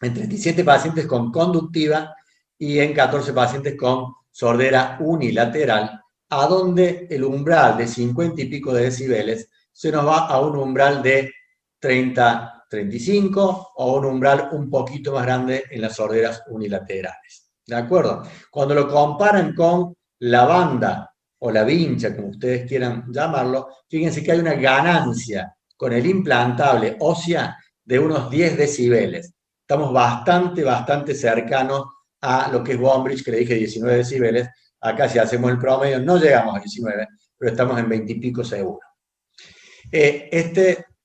37 pacientes con conductiva y en 14 pacientes con sordera unilateral, a donde el umbral de 50 y pico de decibeles se nos va a un umbral de 30, 35 o un umbral un poquito más grande en las sorderas unilaterales. ¿De acuerdo? Cuando lo comparan con la banda o la vincha, como ustedes quieran llamarlo, fíjense que hay una ganancia con el implantable ósea de unos 10 decibeles. Estamos bastante cercanos a lo que es bone bridge, que le dije 19 decibeles. Acá si hacemos el promedio no llegamos a 19, pero estamos en 20 y pico seguro.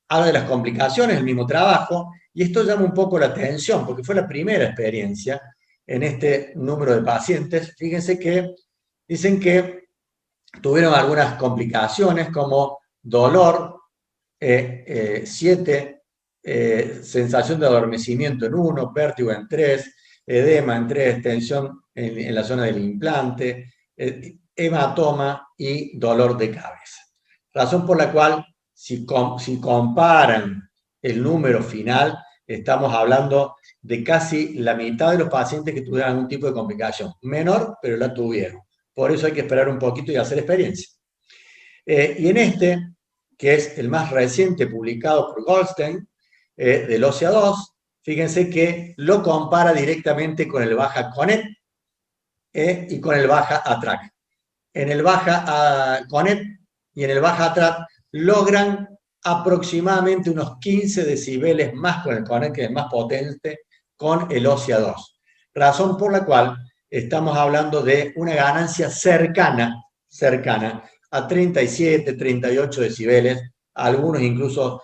Habla de las complicaciones del mismo trabajo, y esto llama un poco la atención, porque fue la primera experiencia en este número de pacientes. Fíjense que dicen que tuvieron algunas complicaciones como dolor, 7, sensación de adormecimiento en 1, vértigo en 3, edema en 3, tensión en la zona del implante, hematoma y dolor de cabeza. Razón por la cual, si comparan el número final, estamos hablando de casi la mitad de los pacientes que tuvieron algún tipo de complicación. Menor, pero la tuvieron. Por eso hay que esperar un poquito y hacer experiencia. Y en que es el más reciente publicado por Goldstein, del ósea 2, fíjense que lo compara directamente con el baja Connect y con el baja ATRAC. En el baja Connect y en el baja ATRAC logran aproximadamente unos 15 decibeles más con el Connect, que es el más potente, con el ósea 2. Razón por la cual estamos hablando de una ganancia cercana a 37, 38 decibeles, algunos incluso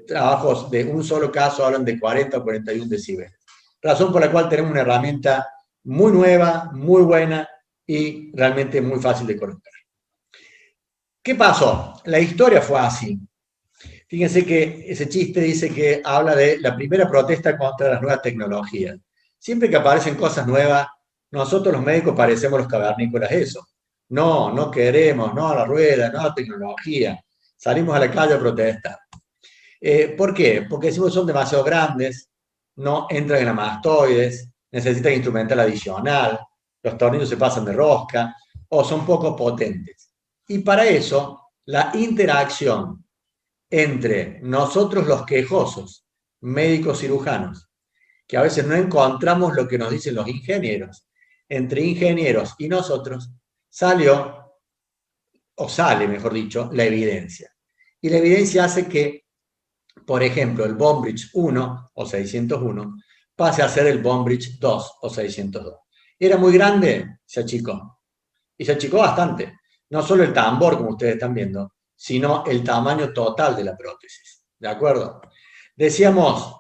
trabajos de un solo caso hablan de 40 o 41 decibeles. Razón por la cual tenemos una herramienta muy nueva, muy buena y realmente muy fácil de colocar. ¿Qué pasó? La historia fue así. Fíjense que ese chiste dice que habla de la primera protesta contra las nuevas tecnologías. Siempre que aparecen cosas nuevas, nosotros los médicos parecemos los cavernícolas eso. No, no queremos, no a la rueda, no a la tecnología. Salimos a la calle a protestar. ¿Por qué? Porque decimos que son demasiado grandes, no entran en la mastoides, necesitan instrumental adicional, los tornillos se pasan de rosca o son poco potentes. Y para eso, la interacción entre nosotros los quejosos, médicos cirujanos, que a veces no encontramos lo que nos dicen los ingenieros, entre ingenieros y nosotros, sale, mejor dicho, la evidencia. Y la evidencia hace que, por ejemplo, el bone bridge 1 o 601 pase a ser el bone bridge 2 o 602. Era muy grande, se achicó. Y se achicó bastante. No solo el tambor, como ustedes están viendo, sino el tamaño total de la prótesis. ¿De acuerdo? Decíamos,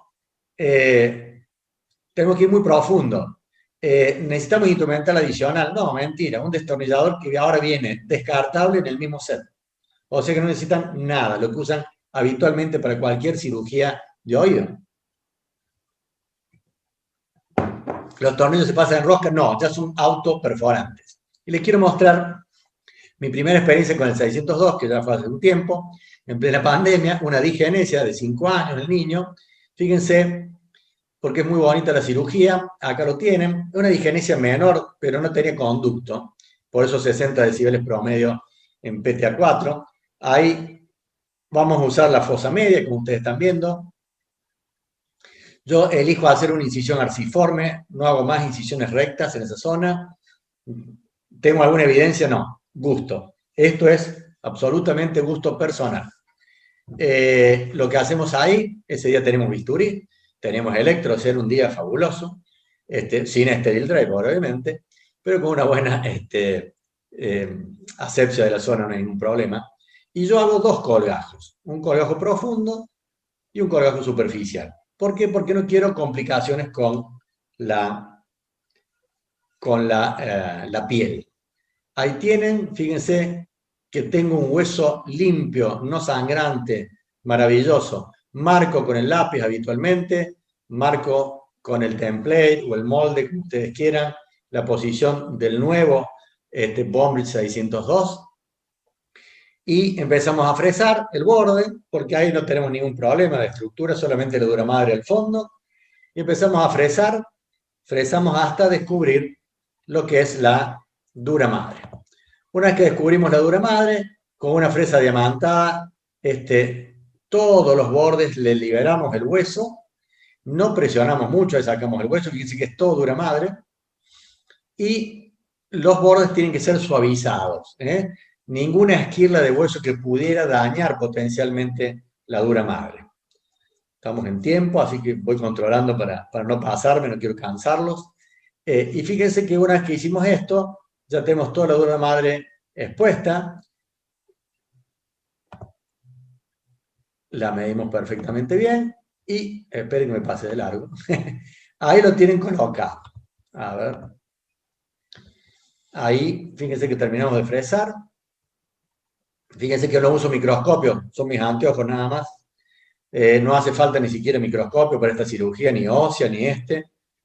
tenemos que ir muy profundo. Necesitamos instrumental adicional. No, mentira, un destornillador que ahora viene descartable en el mismo set. O sea que no necesitan nada, lo que usan habitualmente para cualquier cirugía de oído. ¿Los tornillos se pasan en rosca? No, ya son autoperforantes. Y les quiero mostrar mi primera experiencia con el 602, que ya fue hace un tiempo, en plena pandemia, una digenesia de 5 años el niño. Fíjense, porque es muy bonita la cirugía, acá lo tienen, una digenesia menor, pero no tenía conducto. por esos 60 decibeles promedio en PTA4. Ahí vamos a usar la fosa media, como ustedes están viendo. Yo elijo hacer una incisión arciforme, no hago más incisiones rectas en esa zona. ¿Tengo alguna evidencia? No. Gusto. Esto es absolutamente gusto personal. Lo que hacemos ahí, ese día tenemos bisturí, tenemos electro, era un día fabuloso, sin sterile drive, obviamente, pero con una buena asepsia de la zona, no hay ningún problema. Y yo hago dos colgajos, un colgajo profundo y un colgajo superficial. ¿Por qué? Porque no quiero complicaciones con la piel. Ahí tienen, fíjense que tengo un hueso limpio, no sangrante, maravilloso. Marco con el lápiz habitualmente, marco con el template o el molde, como ustedes quieran, la posición del nuevo Bond-Bridge 602. Y empezamos a fresar el borde, porque ahí no tenemos ningún problema de estructura, solamente la dura madre al fondo. Y empezamos a fresar, fresamos hasta descubrir lo que es la dura madre. Una vez que descubrimos la dura madre, con una fresa diamantada, todos los bordes le liberamos el hueso, no presionamos mucho, le sacamos el hueso, fíjense que es todo dura madre, y los bordes tienen que ser suavizados, ninguna esquirla de hueso que pudiera dañar potencialmente la dura madre. Estamos en tiempo, así que voy controlando para no pasarme, no quiero cansarlos. Y fíjense que una vez que hicimos esto, ya tenemos toda la dura madre expuesta. La medimos perfectamente bien y, esperen que me pase de largo, ahí lo tienen colocado. A ver. Ahí, fíjense que terminamos de fresar. Fíjense que no uso microscopio, son mis anteojos nada más. No hace falta ni siquiera microscopio para esta cirugía, ni ósea, ni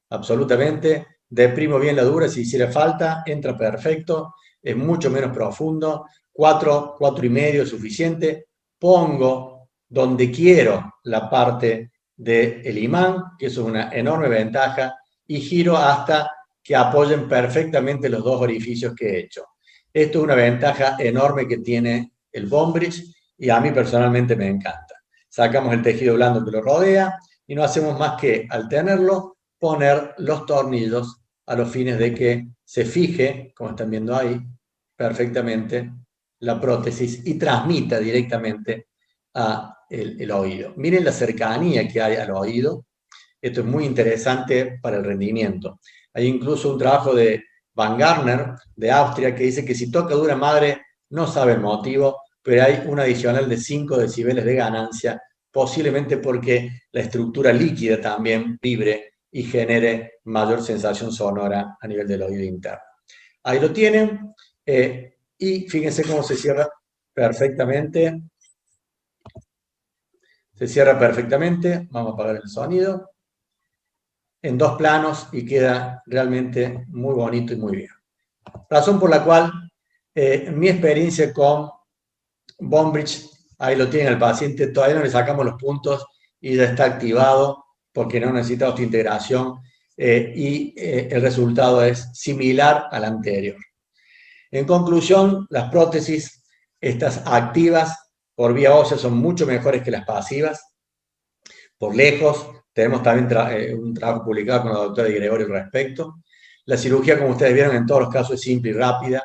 absolutamente. Deprimo bien la dura, si hiciera falta, entra perfecto, es mucho menos profundo, 4,5 es suficiente. Pongo donde quiero la parte del imán, que eso es una enorme ventaja, y giro hasta que apoyen perfectamente los dos orificios que he hecho. Esto es una ventaja enorme que tiene el Bond-Bridge y a mí personalmente me encanta. Sacamos el tejido blando que lo rodea y no hacemos más que, al tenerlo, poner los tornillos a los fines de que se fije, como están viendo ahí, perfectamente la prótesis y transmita directamente al oído. Miren la cercanía que hay al oído. Esto es muy interesante para el rendimiento. Hay incluso un trabajo de Van Garner, de Austria, que dice que si toca dura madre, no sabe el motivo, pero hay un adicional de 5 decibeles de ganancia, posiblemente porque la estructura líquida también vibre y genere mayor sensación sonora a nivel del oído interno. Ahí lo tienen, y fíjense cómo se cierra perfectamente. Se cierra perfectamente, vamos a apagar el sonido, en 2 planos y queda realmente muy bonito y muy bien. Razón por la cual mi experiencia con Bond-Bridge, ahí lo tiene el paciente, todavía no le sacamos los puntos y ya está activado porque no necesita osteointegración y el resultado es similar al anterior. En conclusión, las prótesis, estas activas por vía ósea, son mucho mejores que las pasivas, por lejos. Tenemos también un trabajo publicado con la doctora Di Gregorio al respecto. La cirugía, como ustedes vieron, en todos los casos es simple y rápida.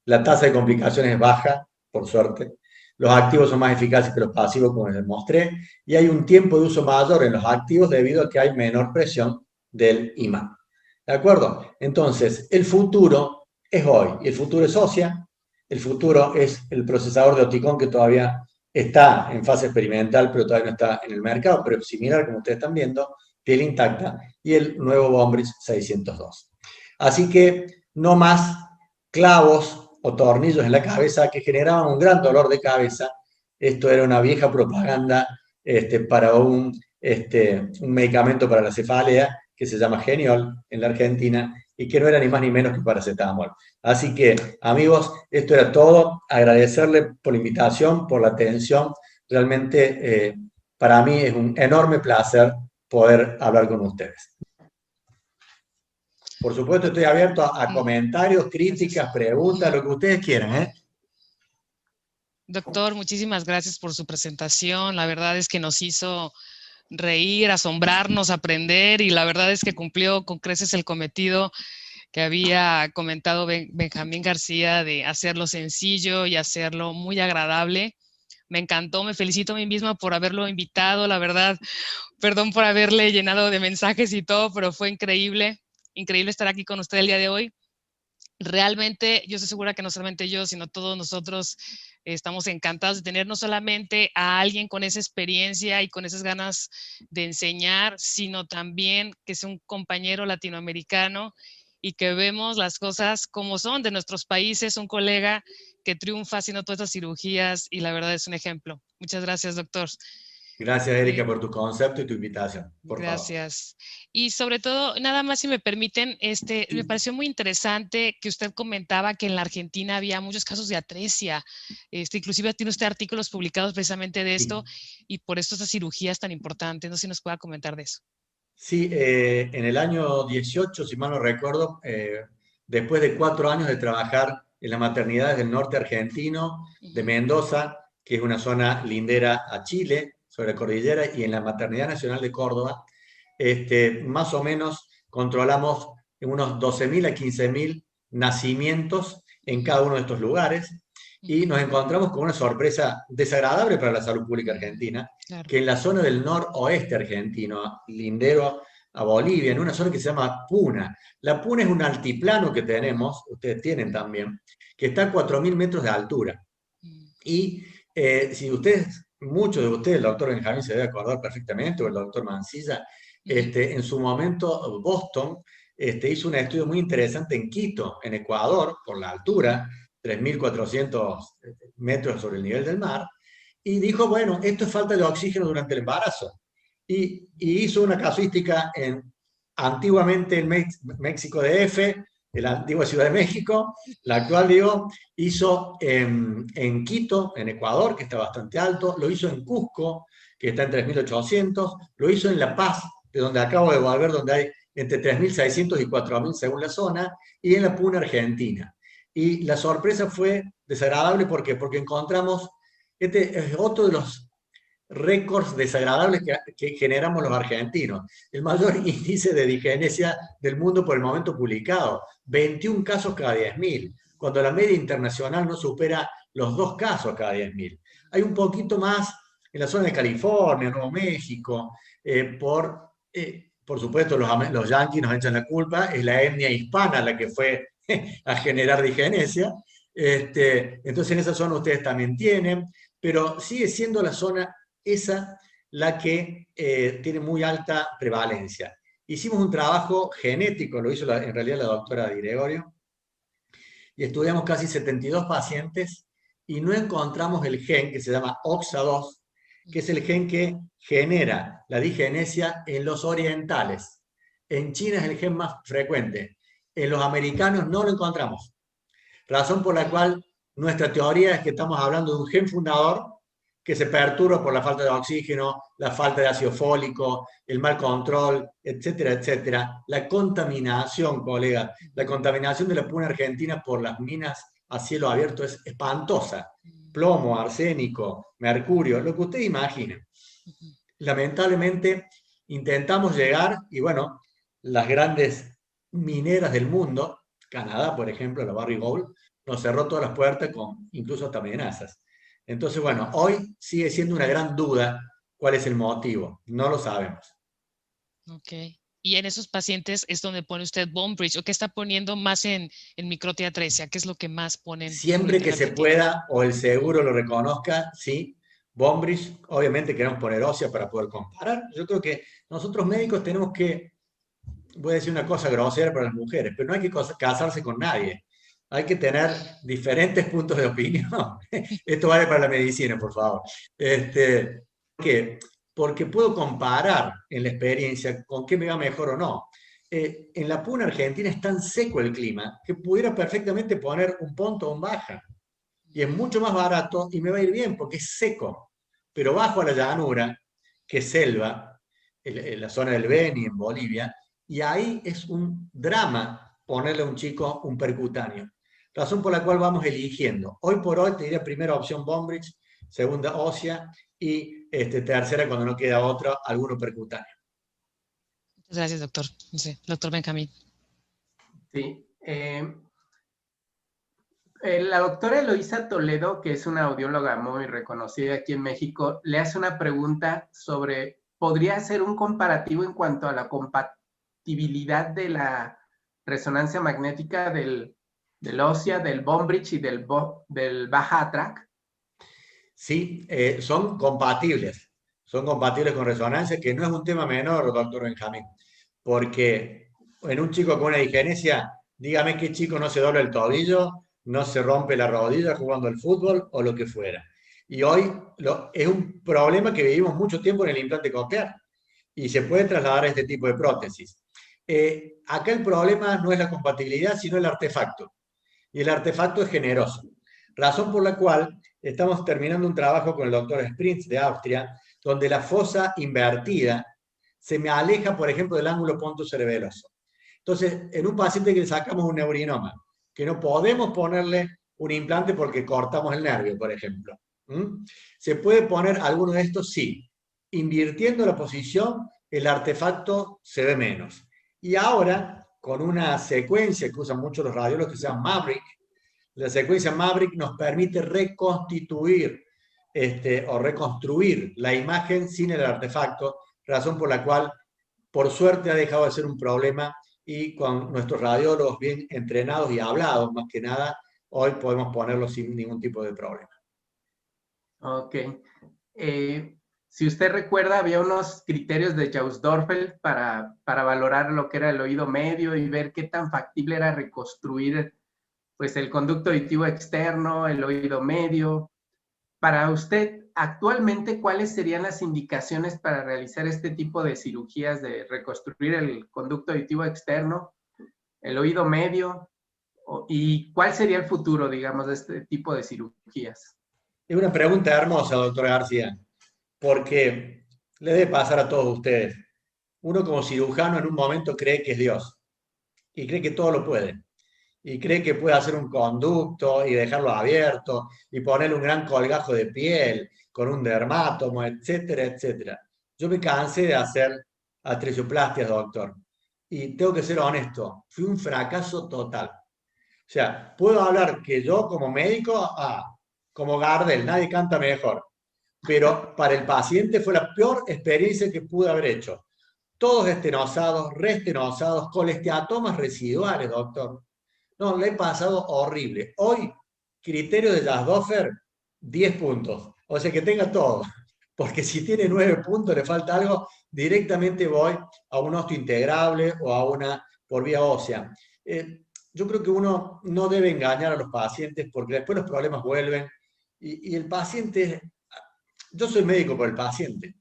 La tasa de complicaciones es baja, por suerte. Los activos son más eficaces que los pasivos, como les mostré. Y hay un tiempo de uso mayor en los activos debido a que hay menor presión del imán. ¿De acuerdo? Entonces, el futuro es hoy. Y el futuro es ósea. El futuro es el procesador de Oticon, que todavía está en fase experimental, pero todavía no está en el mercado, pero similar, como ustedes están viendo, piel intacta, y el nuevo Bond-Bridge 602. Así que no más clavos o tornillos en la cabeza que generaban un gran dolor de cabeza. Esto era una vieja propaganda para un medicamento para la cefalea que se llama Geniol en la Argentina y que no era ni más ni menos que paracetamol. Así que, amigos, esto era todo. Agradecerle por la invitación, por la atención. Realmente, para mí es un enorme placer poder hablar con ustedes. Por supuesto, estoy abierto a Mm, comentarios, críticas, gracias. preguntas, lo que ustedes quieran, ¿eh? Doctor, muchísimas gracias por su presentación. La verdad es que nos hizo reír, asombrarnos, aprender, y la verdad es que cumplió con creces el cometido que había comentado Benjamín García, de hacerlo sencillo y hacerlo muy agradable. Me encantó, me felicito a mí misma por haberlo invitado, la verdad, perdón por haberle llenado de mensajes y todo, pero fue increíble, increíble estar aquí con usted el día de hoy. Realmente, yo estoy segura que no solamente yo, sino todos nosotros estamos encantados de tener no solamente a alguien con esa experiencia y con esas ganas de enseñar, sino también que sea un compañero latinoamericano y que vemos las cosas como son de nuestros países, un colega que triunfa haciendo todas estas cirugías, y la verdad es un ejemplo. Muchas gracias, doctor. Gracias, Erika, por tu concepto y tu invitación, por favor. Gracias. Y sobre todo, nada más si me permiten, me pareció muy interesante que usted comentaba que en la Argentina había muchos casos de atresia. Inclusive tiene usted artículos publicados precisamente de esto, y por eso estas cirugías tan importantes. No sé si nos pueda comentar de eso. Sí, en el año 18, si mal no recuerdo, después de 4 años de trabajar en las maternidades del norte argentino, de Mendoza, que es una zona lindera a Chile, sobre la cordillera, y en la Maternidad Nacional de Córdoba, más o menos controlamos unos 12.000 a 15.000 nacimientos en cada uno de estos lugares, y nos encontramos con una sorpresa desagradable para la salud pública argentina, Claro. que en la zona del noroeste argentino, lindero a Bolivia, en una zona que se llama Puna. La Puna es un altiplano que tenemos, ustedes tienen también, que está a 4.000 metros de altura. Y si ustedes, muchos de ustedes, el doctor Benjamín se debe acordar perfectamente, o el doctor Mancilla, en su momento Boston hizo un estudio muy interesante en Quito, en Ecuador, por la altura, 3.400 metros sobre el nivel del mar, y dijo, bueno, esto es falta de oxígeno durante el embarazo. Y hizo una casuística antiguamente en México DF, en la antigua Ciudad de México, la actual, digo, hizo en Quito, en Ecuador, que está bastante alto, lo hizo en Cusco, que está en 3.800, lo hizo en La Paz, de donde acabo de volver, donde hay entre 3.600 y 4.000 según la zona, y en la Puna, Argentina. Y la sorpresa fue desagradable, ¿por qué? Porque encontramos, este es otro de los récords desagradables que generamos los argentinos. El mayor índice de digenesia del mundo por el momento publicado, 21 casos cada 10.000, cuando la media internacional no supera los 2 casos cada 10.000. Hay un poquito más en la zona de California, Nuevo México, por supuesto los yanquis nos echan la culpa, es la etnia hispana la que fue a generar digenesia. Entonces en esa zona ustedes también tienen, pero sigue siendo la zona esa la que tiene muy alta prevalencia. Hicimos un trabajo genético, lo hizo en realidad la doctora Di Gregorio, y estudiamos casi 72 pacientes y no encontramos el gen que se llama OXA2, que es el gen que genera la digenesia en los orientales. En China es el gen más frecuente. En los americanos no lo encontramos. Razón por la cual nuestra teoría es que estamos hablando de un gen fundador que se perturba por la falta de oxígeno, la falta de ácido fólico, el mal control, etcétera, etcétera. La contaminación, colega, la contaminación de la Puna Argentina por las minas a cielo abierto es espantosa. Plomo, arsénico, mercurio, lo que usted imagine. Lamentablemente intentamos llegar, y bueno, las grandes mineras del mundo, Canadá, por ejemplo, la Barrick Gold, nos cerró todas las puertas con incluso hasta amenazas. Entonces, bueno, hoy sigue siendo una gran duda cuál es el motivo. No lo sabemos. Ok. Y en esos pacientes es donde pone usted bone bridge, o qué está poniendo más en microtia atresia, ¿qué es lo que más ponen Siempre ahorita en que se Argentina? pueda o el seguro lo reconozca, sí. Bone bridge, obviamente queremos poner ósea para poder comparar. Yo creo que nosotros médicos tenemos que, voy a decir una cosa grosera para las mujeres, pero no hay que casarse con nadie. Hay que tener diferentes puntos de opinión. Esto vale para la medicina, por favor. ¿Por qué? Porque puedo comparar en la experiencia con qué me va mejor o no. En la Puna Argentina es tan seco el clima que pudiera perfectamente poner un ponto o un baja. Y es mucho más barato y me va a ir bien porque es seco. Pero bajo a la llanura, que es selva, en la zona del Beni, en Bolivia, y ahí es un drama ponerle a un chico un percutáneo. Razón por la cual vamos eligiendo. Hoy por hoy te diría primera opción bone bridge, segunda ósea y tercera, cuando no queda otra, alguno percutáneo. Muchas gracias, doctor. Sí, doctor Benjamín. Sí. La doctora Eloísa Toledo, que es una audióloga muy reconocida aquí en México, le hace una pregunta sobre, ¿podría hacer un comparativo en cuanto a la compatibilidad de la resonancia magnética del ósea, del bone bridge y del baja track? Sí, son compatibles con resonancia, que no es un tema menor, doctor Benjamín, porque en un chico con una disgenesia, dígame qué chico no se dobla el tobillo, no se rompe la rodilla jugando al fútbol o lo que fuera. Y hoy es un problema que vivimos mucho tiempo en el implante coclear y se puede trasladar a este tipo de prótesis. Acá el problema no es la compatibilidad, sino el artefacto. Y el artefacto es generoso. Razón por la cual estamos terminando un trabajo con el doctor Sprintz de Austria, donde la fosa invertida se me aleja, por ejemplo, del ángulo pontocerebeloso. Entonces, en un paciente que le sacamos un neurinoma, que no podemos ponerle un implante porque cortamos el nervio, por ejemplo. ¿Se puede poner alguno de estos? Sí. Invirtiendo la posición, el artefacto se ve menos. Y ahora, con una secuencia que usan mucho los radiólogos que se llama Maverick, la secuencia Maverick nos permite reconstituir o reconstruir la imagen sin el artefacto, razón por la cual, por suerte, ha dejado de ser un problema y con nuestros radiólogos bien entrenados y hablados, más que nada, hoy podemos ponerlo sin ningún tipo de problema. Ok. Si usted recuerda, había unos criterios de Jausdorfel para valorar lo que era el oído medio y ver qué tan factible era reconstruir pues, el conducto auditivo externo, el oído medio. Para usted, actualmente, ¿cuáles serían las indicaciones para realizar este tipo de cirugías de reconstruir el conducto auditivo externo, el oído medio? ¿Y cuál sería el futuro, digamos, de este tipo de cirugías? Es una pregunta hermosa, doctor García, porque le debe pasar a todos ustedes. Uno como cirujano en un momento cree que es Dios y cree que todo lo puede. Y cree que puede hacer un conducto y dejarlo abierto y ponerle un gran colgajo de piel con un dermátomo, etcétera, etcétera. Yo me cansé de hacer atrioplastias, doctor. Y tengo que ser honesto, fui un fracaso total. O sea, puedo hablar que yo como médico, como Gardel, nadie canta mejor. Pero para el paciente fue la peor experiencia que pude haber hecho. Todos estenosados, restenosados, colesteatomas residuales, doctor. No, le he pasado horrible. Hoy, criterio de Jasdoffer, 10 puntos. O sea, que tenga todo. Porque si tiene 9 puntos, le falta algo, directamente voy a un osteointegrable o a una por vía ósea. Yo creo que uno no debe engañar a los pacientes porque después los problemas vuelven y el paciente, yo soy médico por el paciente,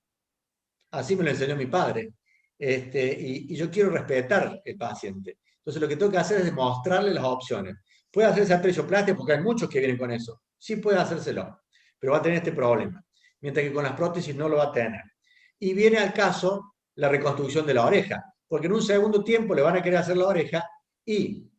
así me lo enseñó mi padre, y yo quiero respetar el paciente. Entonces lo que tengo que hacer es demostrarle las opciones. ¿Puede hacerse atresioplastia? Porque hay muchos que vienen con eso. Sí puede hacérselo, pero va a tener este problema. Mientras que con las prótesis no lo va a tener. Y viene al caso la reconstrucción de la oreja, porque en un segundo tiempo le van a querer hacer la oreja y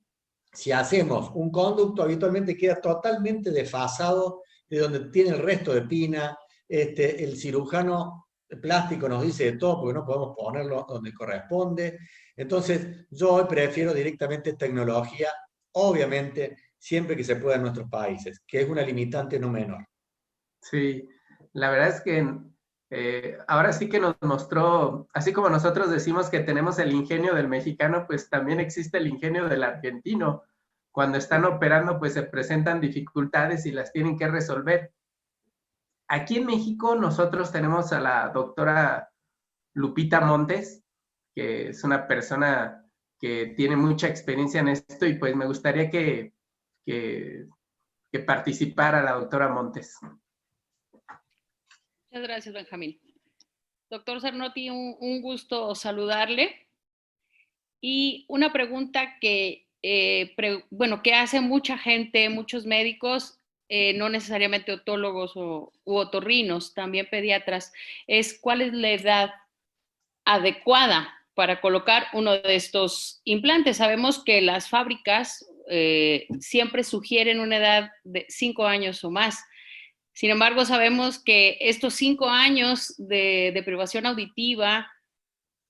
si hacemos un conducto habitualmente queda totalmente desfasado de donde tiene el resto de pina. El cirujano plástico nos dice de todo porque no podemos ponerlo donde corresponde. Entonces, yo prefiero directamente tecnología, obviamente, siempre que se pueda en nuestros países, que es una limitante no menor. Sí, la verdad es que ahora sí que nos mostró, así como nosotros decimos que tenemos el ingenio del mexicano, pues también existe el ingenio del argentino. Cuando están operando, pues se presentan dificultades y las tienen que resolver. Aquí en México nosotros tenemos a la doctora Lupita Montes, que es una persona que tiene mucha experiencia en esto y pues me gustaría que participara la doctora Montes. Muchas gracias, Benjamín. Doctor Cernotti, un gusto saludarle. Y una pregunta que, que hace mucha gente, muchos médicos, no necesariamente otólogos u otorrinos, también pediatras, es ¿cuál es la edad adecuada para colocar uno de estos implantes. Sabemos que las fábricas siempre sugieren una edad de 5 años o más. Sin embargo, sabemos que estos 5 años de privación auditiva,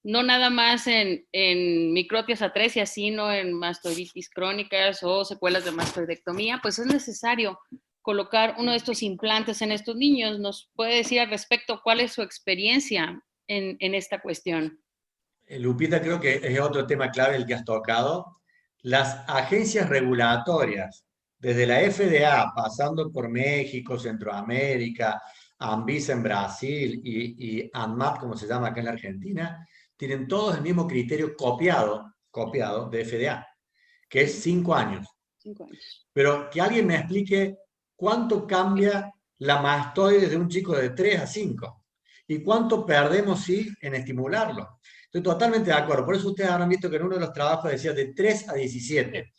no nada más en microtias atresias, sino en mastoiditis crónicas o secuelas de mastoidectomía, pues es necesario colocar uno de estos implantes en estos niños. ¿Nos puede decir al respecto cuál es su experiencia en esta cuestión? Lupita, creo que es otro tema clave el que has tocado. Las agencias regulatorias, desde la FDA, pasando por México, Centroamérica, Anvisa en Brasil y ANMAT, como se llama acá en la Argentina, tienen todos el mismo criterio copiado de FDA, que es 5 años. 5 años. Pero que alguien me explique cuánto cambia la mastoide de un chico de 3 a 5 y cuánto perdemos en estimularlo. Estoy totalmente de acuerdo. Por eso ustedes habrán visto que en uno de los trabajos decía de 3 a 17.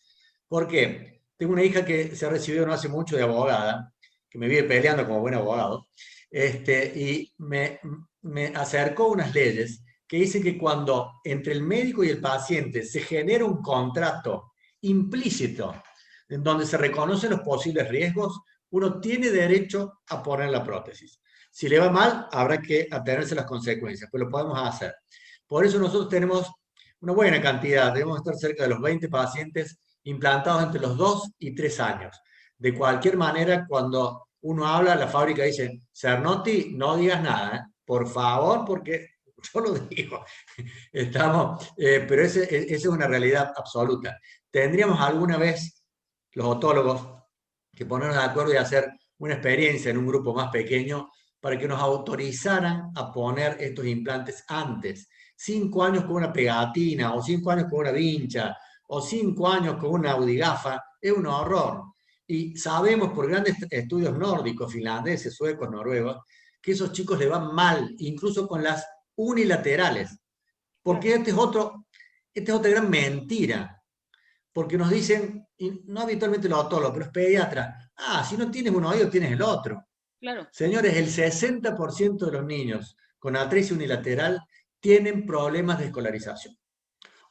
¿Por qué? Tengo una hija que se ha recibido no hace mucho de abogada, que me vive peleando como buen abogado, y me acercó unas leyes que dicen que cuando entre el médico y el paciente se genera un contrato implícito en donde se reconocen los posibles riesgos, uno tiene derecho a poner la prótesis. Si le va mal, habrá que atenerse a las consecuencias, pues lo podemos hacer. Por eso nosotros tenemos una buena cantidad, debemos estar cerca de los 20 pacientes implantados entre los 2 y 3 años. De cualquier manera, cuando uno habla, la fábrica dice, Cernotti, no digas nada, por favor, porque yo lo digo. Pero esa es una realidad absoluta. Tendríamos alguna vez, los otólogos, que ponernos de acuerdo y hacer una experiencia en un grupo más pequeño para que nos autorizaran a poner estos implantes antes. 5 años con una pegatina, o 5 años con una vincha, o 5 años con una audigafa, es un horror. Y sabemos por grandes estudios nórdicos, finlandeses, suecos, noruegos, que esos chicos le van mal, incluso con las unilaterales. Porque esta es otra gran mentira. Porque nos dicen, y no habitualmente los otólogos, pero los pediatras, si no tienes un oído, tienes el otro. Claro. Señores, el 60% de los niños con atresia unilateral tienen problemas de escolarización.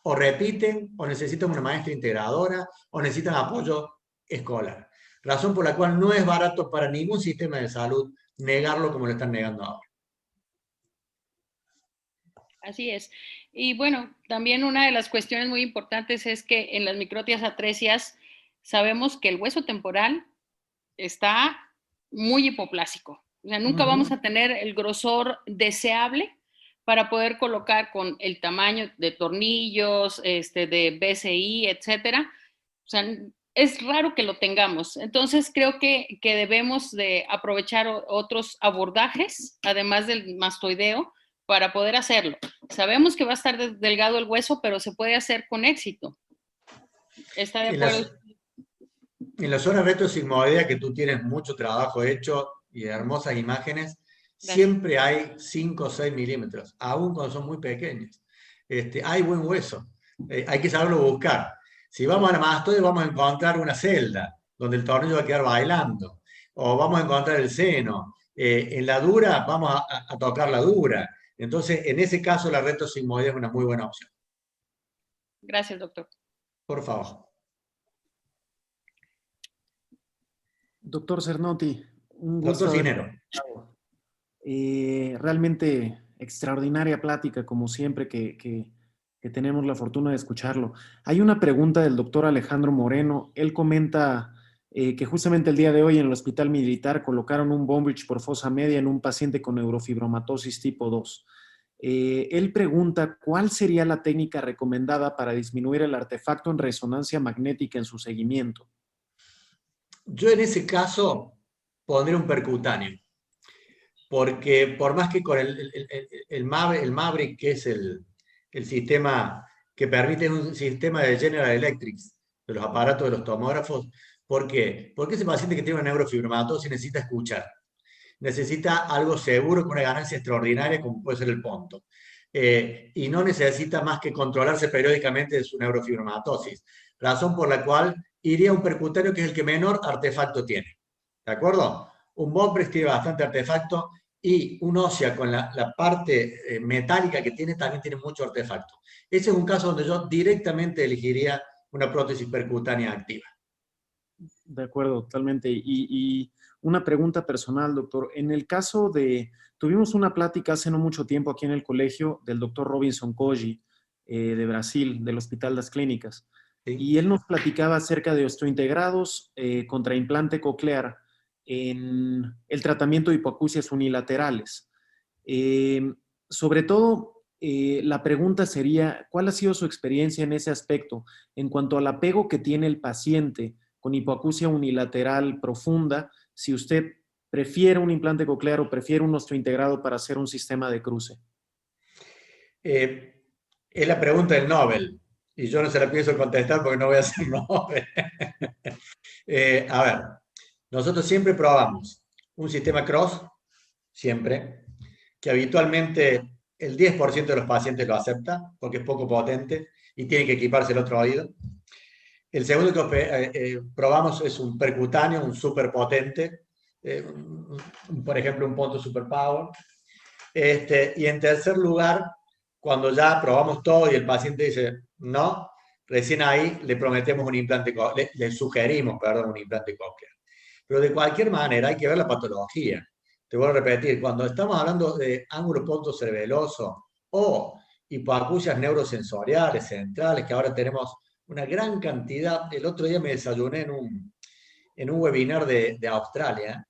O repiten, o necesitan una maestra integradora, o necesitan apoyo escolar. Razón por la cual no es barato para ningún sistema de salud negarlo como lo están negando ahora. Así es. Y bueno, también una de las cuestiones muy importantes es que en las microtias atresias sabemos que el hueso temporal está muy hipoplásico. O sea, nunca vamos a tener el grosor deseable para poder colocar con el tamaño de tornillos, de BCI, etcétera. O sea, es raro que lo tengamos. Entonces, creo que debemos de aprovechar otros abordajes, además del mastoideo, para poder hacerlo. Sabemos que va a estar delgado el hueso, pero se puede hacer con éxito. ¿Está de acuerdo? En la zona retrosigmoidea, que tú tienes mucho trabajo hecho y hermosas imágenes, gracias, siempre hay 5 o 6 milímetros, aún cuando son muy pequeños. Hay buen hueso, hay que saberlo buscar. Si vamos a la mastoide, vamos a encontrar una celda, donde el tornillo va a quedar bailando, o vamos a encontrar el seno. En la dura, vamos a tocar la dura. Entonces, en ese caso, la retrosigmoidea es una muy buena opción. Gracias, doctor. Por favor. Doctor Cernotti, un gusto. Doctor Cisnero. Realmente extraordinaria plática, como siempre que tenemos la fortuna de escucharlo. Hay una pregunta del doctor Alejandro Moreno. Él comenta que justamente el día de hoy en el Hospital Militar colocaron un Bone-Bridge por fosa media en un paciente con neurofibromatosis tipo 2. Él pregunta, ¿cuál sería la técnica recomendada para disminuir el artefacto en resonancia magnética en su seguimiento? Yo en ese caso pondré un percutáneo, porque por más que con el Maverick, que es el sistema que permite, es un sistema de General Electric, de los aparatos de los tomógrafos. ¿Por qué? Porque ese paciente que tiene una neurofibromatosis necesita escuchar, necesita algo seguro con una ganancia extraordinaria como puede ser el ponto, y no necesita más que controlarse periódicamente de su neurofibromatosis, razón por la cual iría a un percutáneo que es el que menor artefacto tiene. ¿De acuerdo? Un Bone-Bridge tiene bastante artefacto y un ósea con la parte metálica que tiene, también tiene mucho artefacto. Ese es un caso donde yo directamente elegiría una prótesis percutánea activa. De acuerdo, totalmente. Y una pregunta personal, doctor. En el caso de, tuvimos una plática hace no mucho tiempo aquí en el colegio del doctor Robinson Koji, de Brasil, del Hospital das Clínicas. ¿Sí? Y él nos platicaba acerca de osteointegrados contra implante coclear en el tratamiento de hipoacusias unilaterales. Sobre todo, la pregunta sería, ¿cuál ha sido su experiencia en ese aspecto en cuanto al apego que tiene el paciente con hipoacusia unilateral profunda, si usted prefiere un implante coclear o prefiere un osteointegrado para hacer un sistema de cruce? Es la pregunta del Nobel, y yo no se la pienso contestar porque no voy a ser Nobel. A ver, nosotros siempre probamos un sistema cross, siempre, que habitualmente el 10% de los pacientes lo acepta porque es poco potente y tiene que equiparse el otro oído. El segundo que probamos es un percutáneo, un super potente, por ejemplo, un Ponto Super Power. Y en tercer lugar, cuando ya probamos todo y el paciente dice no, recién ahí le prometemos un implante, le sugerimos, perdón, un implante coclear. Pero de cualquier manera hay que ver la patología. Te voy a repetir, cuando estamos hablando de ángulo pontocerebeloso o hipoacusias neurosensoriales centrales, que ahora tenemos una gran cantidad. El otro día me desayuné en un webinar de Australia,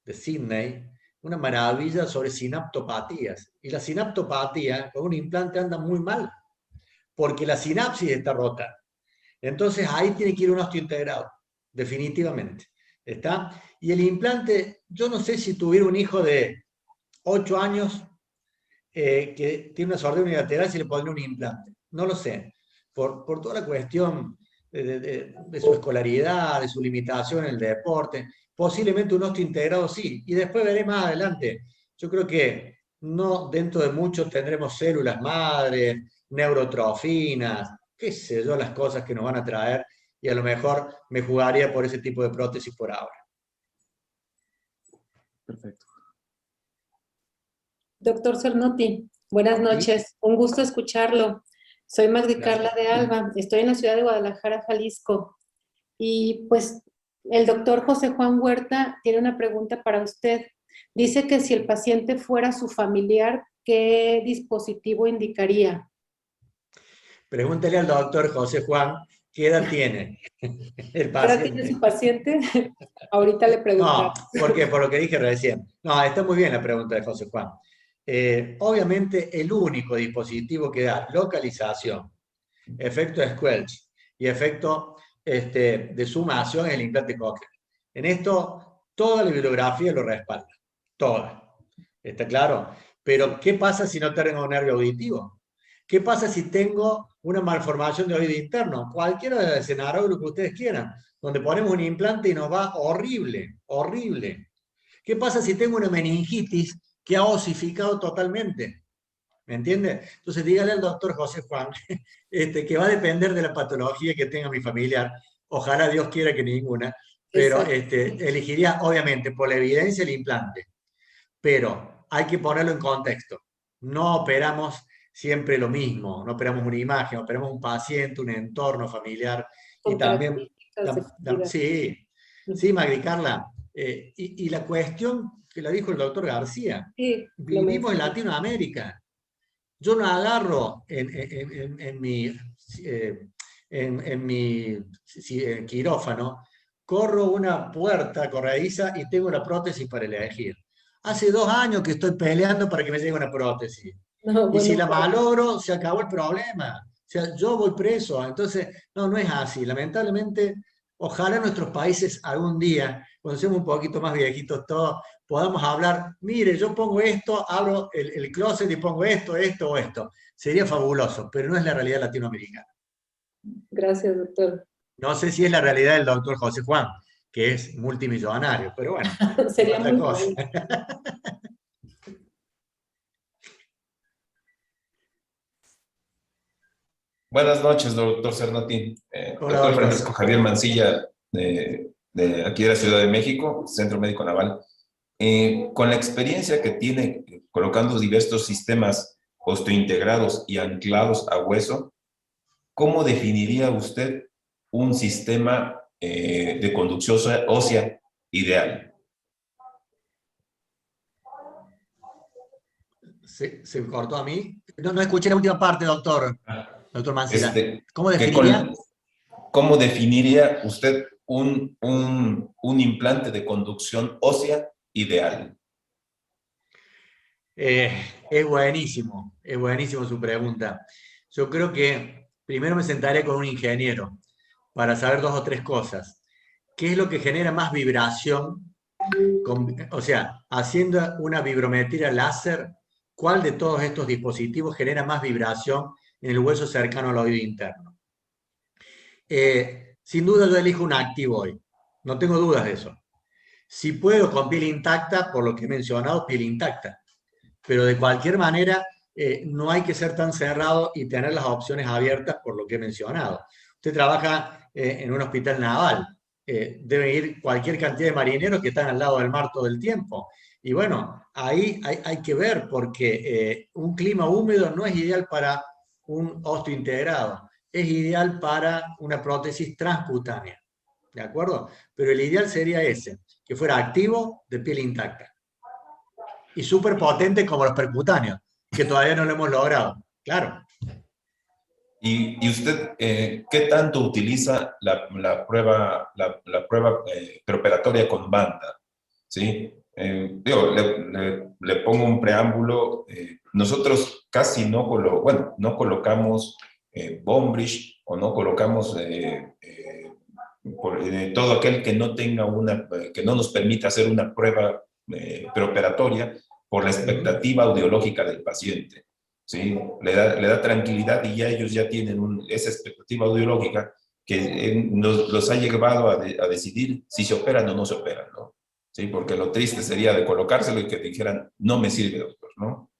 de Sydney, una maravilla sobre sinaptopatías. Y la sinaptopatía con un implante anda muy mal, porque la sinapsis está rota. Entonces ahí tiene que ir un osteointegrado, definitivamente. ¿Está? Y el implante, yo no sé si tuviera un hijo de 8 años que tiene una sordera unilateral, si le pondría un implante. No lo sé. Por toda la cuestión de su escolaridad, de su limitación en el deporte, posiblemente un osteointegrado sí. Y después veré más adelante. Yo creo que no dentro de mucho tendremos células madres, neurotrofinas, qué sé yo, las cosas que nos van a traer, y a lo mejor me jugaría por ese tipo de prótesis por ahora. Perfecto. Doctor Cernotti, buenas noches. Un gusto escucharlo. Soy Magdi Carla de Alba. Estoy en la ciudad de Guadalajara, Jalisco. Y pues el doctor José Juan Huerta tiene una pregunta para usted. Dice que si el paciente fuera su familiar, ¿qué dispositivo indicaría? Pregúntale al doctor José Juan qué edad tiene el paciente. ¿Qué edad tiene su paciente? Ahorita le preguntamos. No, ¿por qué? Por lo que dije recién. No, está muy bien la pregunta de José Juan. Obviamente el único dispositivo que da localización, efecto de squelch y efecto de sumación es el implante coclear. En esto toda la bibliografía lo respalda, toda. ¿Está claro? Pero ¿qué pasa si no tengo un nervio auditivo? ¿Qué pasa si tengo una malformación de oído interno? Cualquiera de los escenarios que ustedes quieran, donde ponemos un implante y nos va horrible, horrible. ¿Qué pasa si tengo una meningitis que ha osificado totalmente? ¿Me entiende? Entonces dígale al doctor José Juan que va a depender de la patología que tenga mi familiar. Ojalá Dios quiera que ninguna, pero elegiría obviamente por la evidencia el implante. Pero hay que ponerlo en contexto. No operamos siempre lo mismo, no operamos una imagen, operamos un paciente, un entorno familiar. Y también, sí, Magdi Carla, y la cuestión que la dijo el doctor García, sí, vivimos en Latinoamérica. Yo no agarro en mi quirófano, corro una puerta corrediza y tengo una prótesis para elegir. Hace 2 años que estoy peleando para que me llegue una prótesis. No, bueno, y si la malogro, se acabó el problema. O sea, yo voy preso. Entonces, no es así. Lamentablemente, ojalá nuestros países algún día, cuando seamos un poquito más viejitos todos, podamos hablar, mire, yo pongo esto, abro el closet y pongo esto o esto. Sería fabuloso, pero no es la realidad latinoamericana. Gracias, doctor. No sé si es la realidad del doctor José Juan, que es multimillonario, pero bueno, sería otra cosa. Buenas noches, doctor Cernotti. Doctor Francisco Javier Mancilla, de aquí de la Ciudad de México, Centro Médico Naval. con la experiencia que tiene colocando diversos sistemas osteointegrados y anclados a hueso, ¿cómo definiría usted un sistema de conducción ósea ideal? ¿Se cortó a mí? No escuché la última parte, doctor Mancilla. ¿Cómo que definiría? ¿Cómo definiría usted un implante de conducción ósea ideal? Es buenísimo su pregunta. Yo creo que primero me sentaré con un ingeniero para saber 2 o 3 cosas. ¿Qué es lo que genera más vibración? O sea, haciendo una vibrometría láser, ¿cuál de todos estos dispositivos genera más vibración en el hueso cercano al oído interno? Sin duda yo elijo un activo hoy, no tengo dudas de eso. Si puedo con piel intacta, por lo que he mencionado, piel intacta. Pero de cualquier manera, no hay que ser tan cerrado y tener las opciones abiertas por lo que he mencionado. Usted trabaja en un hospital naval, debe ir cualquier cantidad de marineros que están al lado del mar todo el tiempo. Y bueno, ahí hay que ver, porque un clima húmedo no es ideal para un osteointegrado, es ideal para una prótesis transcutánea, ¿de acuerdo? Pero el ideal sería ese, que fuera activo, de piel intacta. Y súper potente como los percutáneos, que todavía no lo hemos logrado, claro. ¿Y usted qué tanto utiliza la prueba preoperatoria con banda? ¿Sí? Le pongo un preámbulo. Nosotros casi no colocamos Bone-Bridge o no colocamos todo aquel que no tenga que no nos permita hacer una prueba preoperatoria por la expectativa audiológica del paciente. ¿Sí? Le da tranquilidad y ya ellos ya tienen esa expectativa audiológica que los ha llevado a decidir si se operan o no se operan, ¿no? ¿Sí? Porque lo triste sería de colocárselo y que dijeran, no me sirve, doctor, ¿no?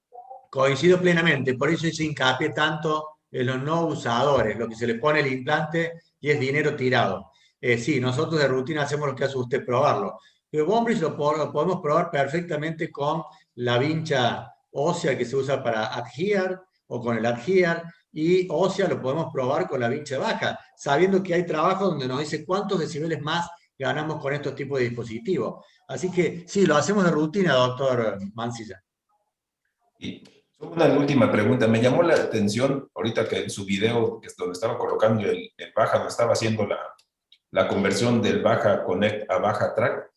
Coincido plenamente, por eso hice hincapié tanto en los no usadores, lo que se le pone el implante y es dinero tirado. Sí, nosotros de rutina hacemos lo que hace usted, probarlo. Pero Bone-Bridge lo podemos probar perfectamente con la vincha ósea que se usa para adhere o con el adhere, y ósea lo podemos probar con la vincha baja, sabiendo que hay trabajos donde nos dice cuántos decibeles más ganamos con estos tipos de dispositivos. Así que sí, lo hacemos de rutina, doctor Mancilla. Y una última pregunta. Me llamó la atención ahorita que en su video, que es donde estaba colocando el Baja, donde estaba haciendo la conversión del Baja Connect a Baja Track,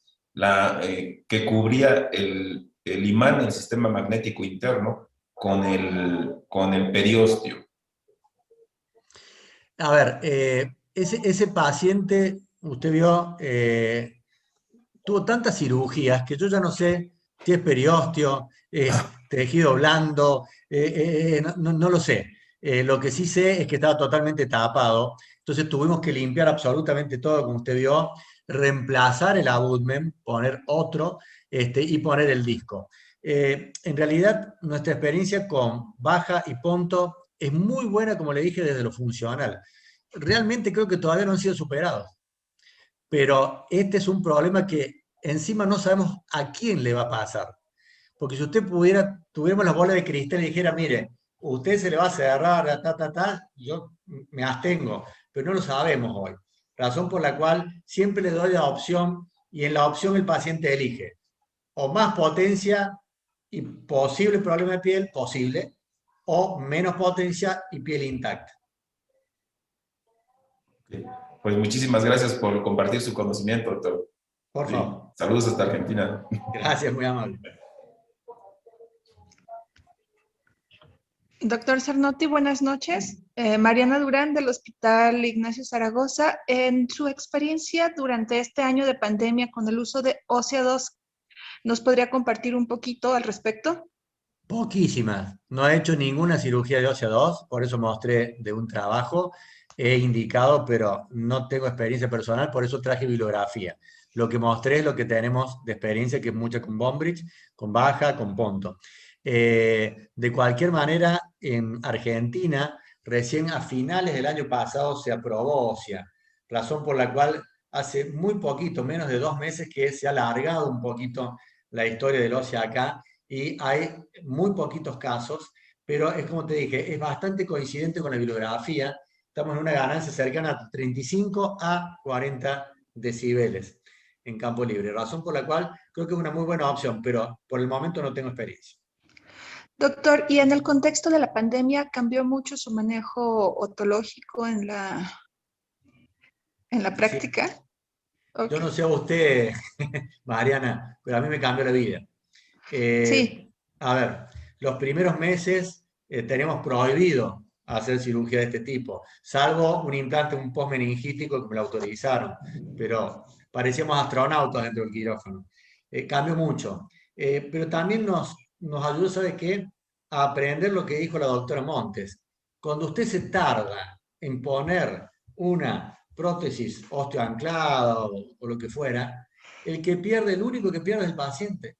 que cubría el imán del sistema magnético interno con el periósteo. A ver, ese paciente, usted vio, tuvo tantas cirugías que yo ya no sé si es periósteo, es tejido blando, no lo sé. Lo que sí sé es que estaba totalmente tapado, entonces tuvimos que limpiar absolutamente todo, como usted vio, reemplazar el abutment, poner otro y poner el disco. En realidad, nuestra experiencia con Baja y Ponto es muy buena, como le dije, desde lo funcional. Realmente creo que todavía no han sido superados. Pero este es un problema que encima no sabemos a quién le va a pasar. Porque si usted tuviéramos la bola de cristal y dijera, mire, usted se le va a cerrar, yo me abstengo, pero no lo sabemos hoy. Razón por la cual siempre le doy la opción, y en la opción el paciente elige o más potencia y posible problema de piel, posible, o menos potencia y piel intacta. Pues muchísimas gracias por compartir su conocimiento, doctor. Por favor. Saludos hasta Argentina. Gracias, muy amable. Doctor Cernotti, buenas noches. Mariana Durán del Hospital Ignacio Zaragoza. En su experiencia durante este año de pandemia con el uso de Ósea 2, ¿nos podría compartir un poquito al respecto? Poquísimas. No he hecho ninguna cirugía de ósea 2, por eso mostré de un trabajo. He indicado, pero no tengo experiencia personal, por eso traje bibliografía. Lo que mostré es lo que tenemos de experiencia, que es mucha con Bone-Bridge, con Baja, con Ponto. De cualquier manera, en Argentina, recién a finales del año pasado se aprobó ósea, razón por la cual hace muy poquito, menos de 2 meses, que se ha alargado un poquito la historia del ósea acá, y hay muy poquitos casos, pero es como te dije, es bastante coincidente con la bibliografía. Estamos en una ganancia cercana a 35 a 40 decibeles en campo libre, razón por la cual creo que es una muy buena opción, pero por el momento no tengo experiencia. Doctor, y en el contexto de la pandemia, ¿cambió mucho su manejo otológico en la práctica? Sí. Okay. Yo no sé a usted, Mariana, pero a mí me cambió la vida. Sí. A ver, los primeros meses tenemos prohibido hacer cirugía de este tipo, salvo un implante, un postmeningítico que me lo autorizaron, pero parecíamos astronautas dentro del quirófano. Cambió mucho, pero también nos ayudó, ¿sabe qué? A aprender lo que dijo la doctora Montes. Cuando usted se tarda en poner una prótesis osteoanclada o lo que fuera, el único que pierde es el paciente.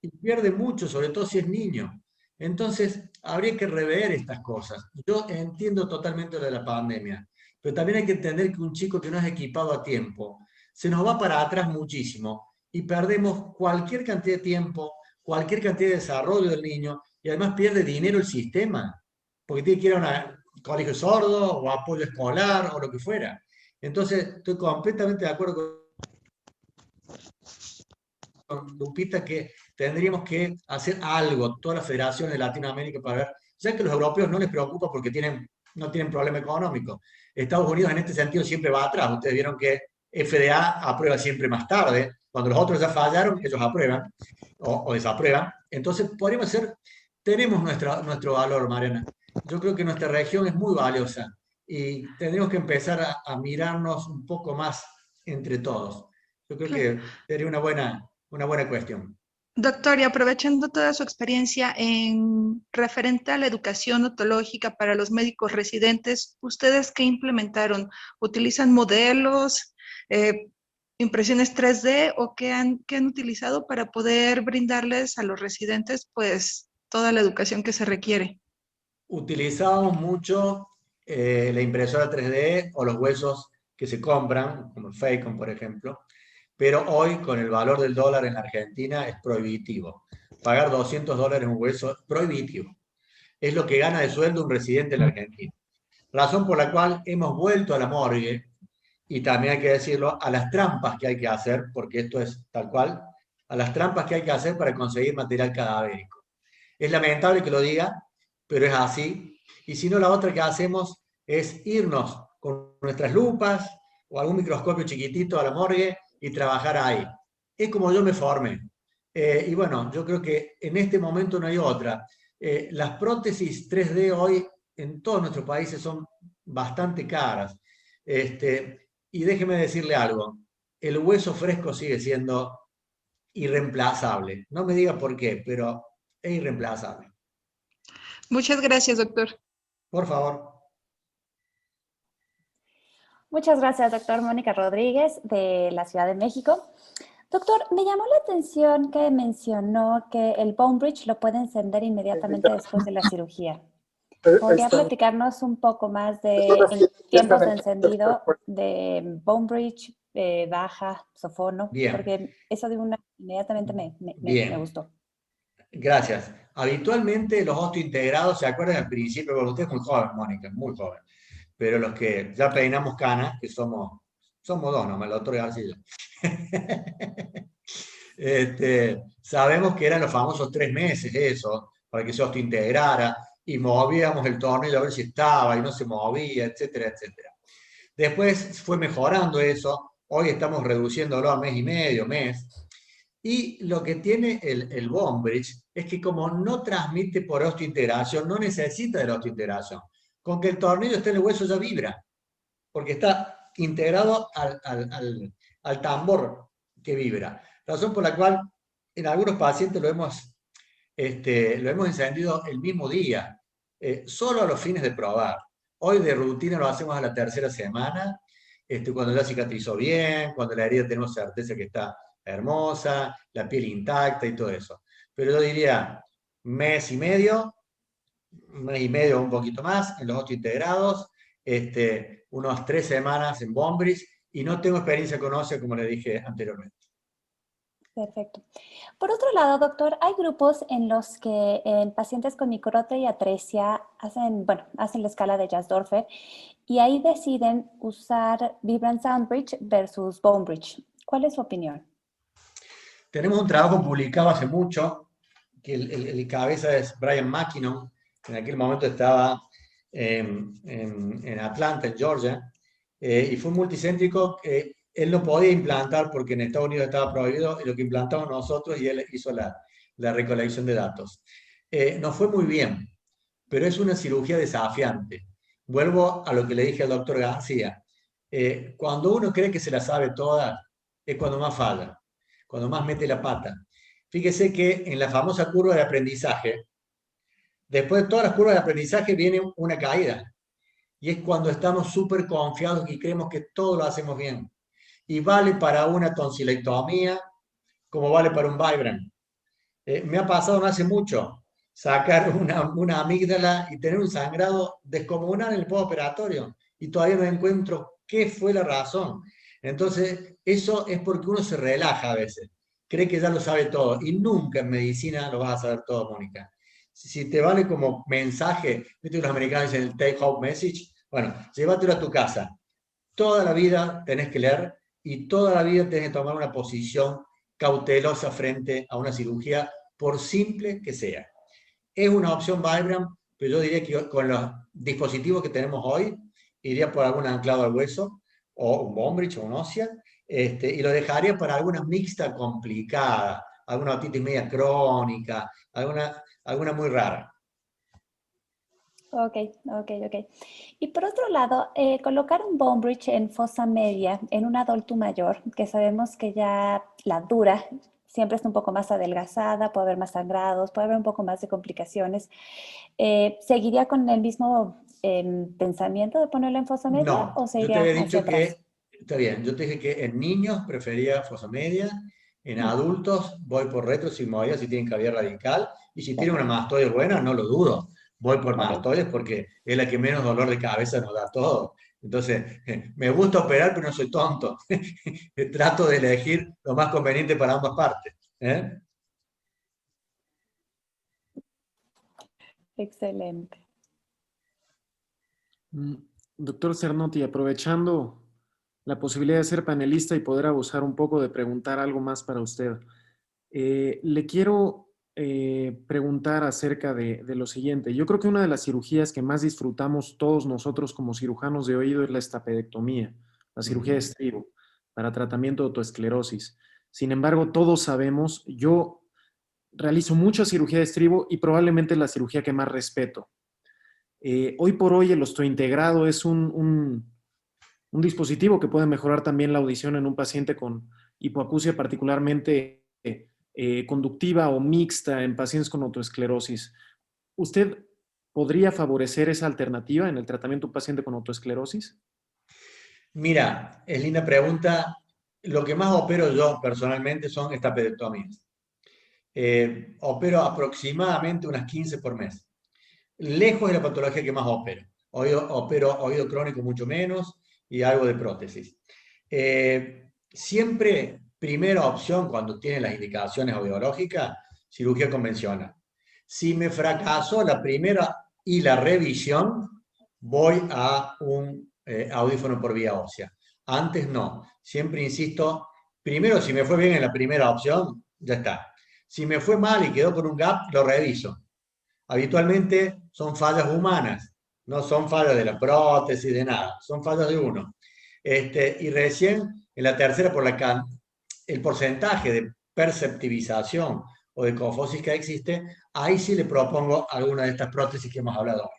Y pierde mucho, sobre todo si es niño. Entonces, habría que rever estas cosas. Yo entiendo totalmente lo de la pandemia, pero también hay que entender que un chico que no es equipado a tiempo, se nos va para atrás muchísimo y perdemos cualquier cantidad de tiempo, cualquier cantidad de desarrollo del niño, y además pierde dinero el sistema, porque tiene que ir a un colegio sordo o apoyo escolar o lo que fuera. Entonces, estoy completamente de acuerdo con Lupita que tendríamos que hacer algo, todas las federaciones de Latinoamérica, para ver, ya que a los europeos no les preocupa porque no tienen problema económico. Estados Unidos en este sentido siempre va atrás. Ustedes vieron que FDA aprueba siempre más tarde. Cuando los otros ya fallaron, ellos aprueban o desaprueban. Entonces, podríamos hacer, tenemos nuestro valor, Mariana. Yo creo que nuestra región es muy valiosa y tendríamos que empezar a mirarnos un poco más entre todos. Yo creo que sería una buena cuestión. Doctor, y aprovechando toda su experiencia en referente a la educación odontológica para los médicos residentes, ¿ustedes qué implementaron? ¿Utilizan modelos, impresiones 3D o qué han utilizado para poder brindarles a los residentes pues toda la educación que se requiere? Utilizábamos mucho la impresora 3D o los huesos que se compran, como el Facon, por ejemplo, pero hoy con el valor del dólar en Argentina es prohibitivo. Pagar $200 un hueso es prohibitivo. Es lo que gana de sueldo un residente en la Argentina. Razón por la cual hemos vuelto a la morgue, y también hay que decirlo, a las trampas que hay que hacer, porque esto es tal cual, a las trampas que hay que hacer para conseguir material cadavérico. Es lamentable que lo diga, pero es así. Y si no, la otra que hacemos es irnos con nuestras lupas o algún microscopio chiquitito a la morgue y trabajar ahí. Es como yo me formé. Y bueno, yo creo que en este momento no hay otra. Las prótesis 3D hoy en todos nuestros países son bastante caras. Y déjeme decirle algo, el hueso fresco sigue siendo irreemplazable. No me diga por qué, pero es irreemplazable. Muchas gracias, doctor. Por favor. Muchas gracias, doctor. Mónica Rodríguez, de la Ciudad de México. Doctor, me llamó la atención que mencionó que el bone bridge lo puede encender inmediatamente después de la cirugía. ¿Podría platicarnos un poco más de tiempos de encendido de bone bridge, baja, sofono? Bien. Porque eso de una inmediatamente me gustó. Gracias. Habitualmente los osteointegrados, ¿se acuerdan al principio? Bueno, usted es muy joven, Mónica, muy joven. Pero los que ya peinamos canas, que somos dos nomás, el doctor García. Sabemos que eran los famosos 3 meses eso, para que se osteointegrara, y movíamos el tornillo a ver si estaba y no se movía, etcétera, etcétera. Después fue mejorando eso, hoy estamos reduciéndolo a mes y medio, mes. Y lo que tiene el bone bridge es que como no transmite por osteointegración, no necesita de la osteointegración. Con que el tornillo esté en el hueso ya vibra, porque está integrado al tambor que vibra. Razón por la cual en algunos pacientes lo hemos encendido el mismo día, solo a los fines de probar. Hoy de rutina lo hacemos a la 3ª semana, cuando ya cicatrizó bien, cuando la herida tenemos certeza que está hermosa, la piel intacta y todo eso. Pero yo diría mes y medio o un poquito más en los osteointegrados, unos 3 semanas en bone bridge, y no tengo experiencia con ósea como le dije anteriormente. Perfecto. Por otro lado, doctor, hay grupos en los que en pacientes con microtia y atresia hacen la escala de Jasdorfer y ahí deciden usar Vibrant Sound Bridge versus Bone Bridge. ¿Cuál es su opinión? Tenemos un trabajo publicado hace mucho, que el cabeza es Brian McKinnon, que en aquel momento estaba en Atlanta, en Georgia, y fue multicéntrico. Él no podía implantar porque en Estados Unidos estaba prohibido, y lo que implantamos nosotros, y él hizo la recolección de datos. Nos fue muy bien, pero es una cirugía desafiante. Vuelvo a lo que le dije al doctor García. Cuando uno cree que se la sabe toda, es cuando más falla, cuando más mete la pata. Fíjese que en la famosa curva de aprendizaje, después de todas las curvas de aprendizaje viene una caída. Y es cuando estamos súper confiados y creemos que todo lo hacemos bien. Y vale para una tonsilectomía como vale para un Vibrant. Me ha pasado no hace mucho sacar una amígdala y tener un sangrado descomunal en el postoperatorio y todavía no encuentro qué fue la razón. Entonces, eso es porque uno se relaja a veces, cree que ya lo sabe todo y nunca en medicina lo vas a saber todo, Mónica. Si te vale como mensaje, viste que los americanos dicen el take home message, bueno, llévatelo a tu casa. Toda la vida tenés que leer y toda la vida tenés que tomar una posición cautelosa frente a una cirugía, por simple que sea. Es una opción Vibrant, pero yo diría que con los dispositivos que tenemos hoy, iría por algún anclado al hueso, o un bone bridge o un ósea, y lo dejaría para alguna mixta complicada, alguna otitis media crónica, alguna muy rara. Ok. Y por otro lado, colocar un bone bridge en fosa media en un adulto mayor, que sabemos que ya la dura siempre está un poco más adelgazada, puede haber más sangrados, puede haber un poco más de complicaciones, ¿seguiría con el mismo pensamiento de ponerlo en fosa media? No, ¿O se yo te iría había hacia dicho atrás? que, está bien, yo te dije que en niños prefería fosa media, en adultos voy por retrosigmoidea si tienen cavidad radical, y si tienen una mastoide buena, no lo dudo, voy por mastoides porque es la que menos dolor de cabeza nos da todo. Entonces, me gusta operar, pero no soy tonto. Trato de elegir lo más conveniente para ambas partes. Excelente. Doctor Cernotti, aprovechando la posibilidad de ser panelista y poder abusar un poco de preguntar algo más para usted, le quiero preguntar acerca de lo siguiente. Yo creo que una de las cirugías que más disfrutamos todos nosotros como cirujanos de oído es la estapedectomía, la cirugía de estribo para tratamiento de autoesclerosis. Sin embargo, todos sabemos, yo realizo mucha cirugía de estribo y probablemente es la cirugía que más respeto. Hoy por hoy el osteointegrado es un dispositivo que puede mejorar también la audición en un paciente con hipoacusia particularmente conductiva o mixta en pacientes con autoesclerosis. ¿Usted podría favorecer esa alternativa en el tratamiento de un paciente con autoesclerosis? Mira, es linda pregunta. Lo que más opero yo personalmente son estapedectomías. Opero aproximadamente unas 15 por mes. Lejos de la patología que más opero. Opero oído crónico mucho menos y algo de prótesis. Siempre primera opción cuando tiene las indicaciones audiológicas, cirugía convencional. Si me fracasó la primera y la revisión, voy a un audífono por vía ósea. Antes no. Siempre insisto, primero si me fue bien en la primera opción, ya está. Si me fue mal y quedó con un gap, lo reviso. Habitualmente son fallas humanas, no son fallas de la prótesis, de nada, son fallas de uno. Y recién en la tercera, por el porcentaje de perceptivización o de cofosis que existe, ahí sí le propongo alguna de estas prótesis que hemos hablado hoy.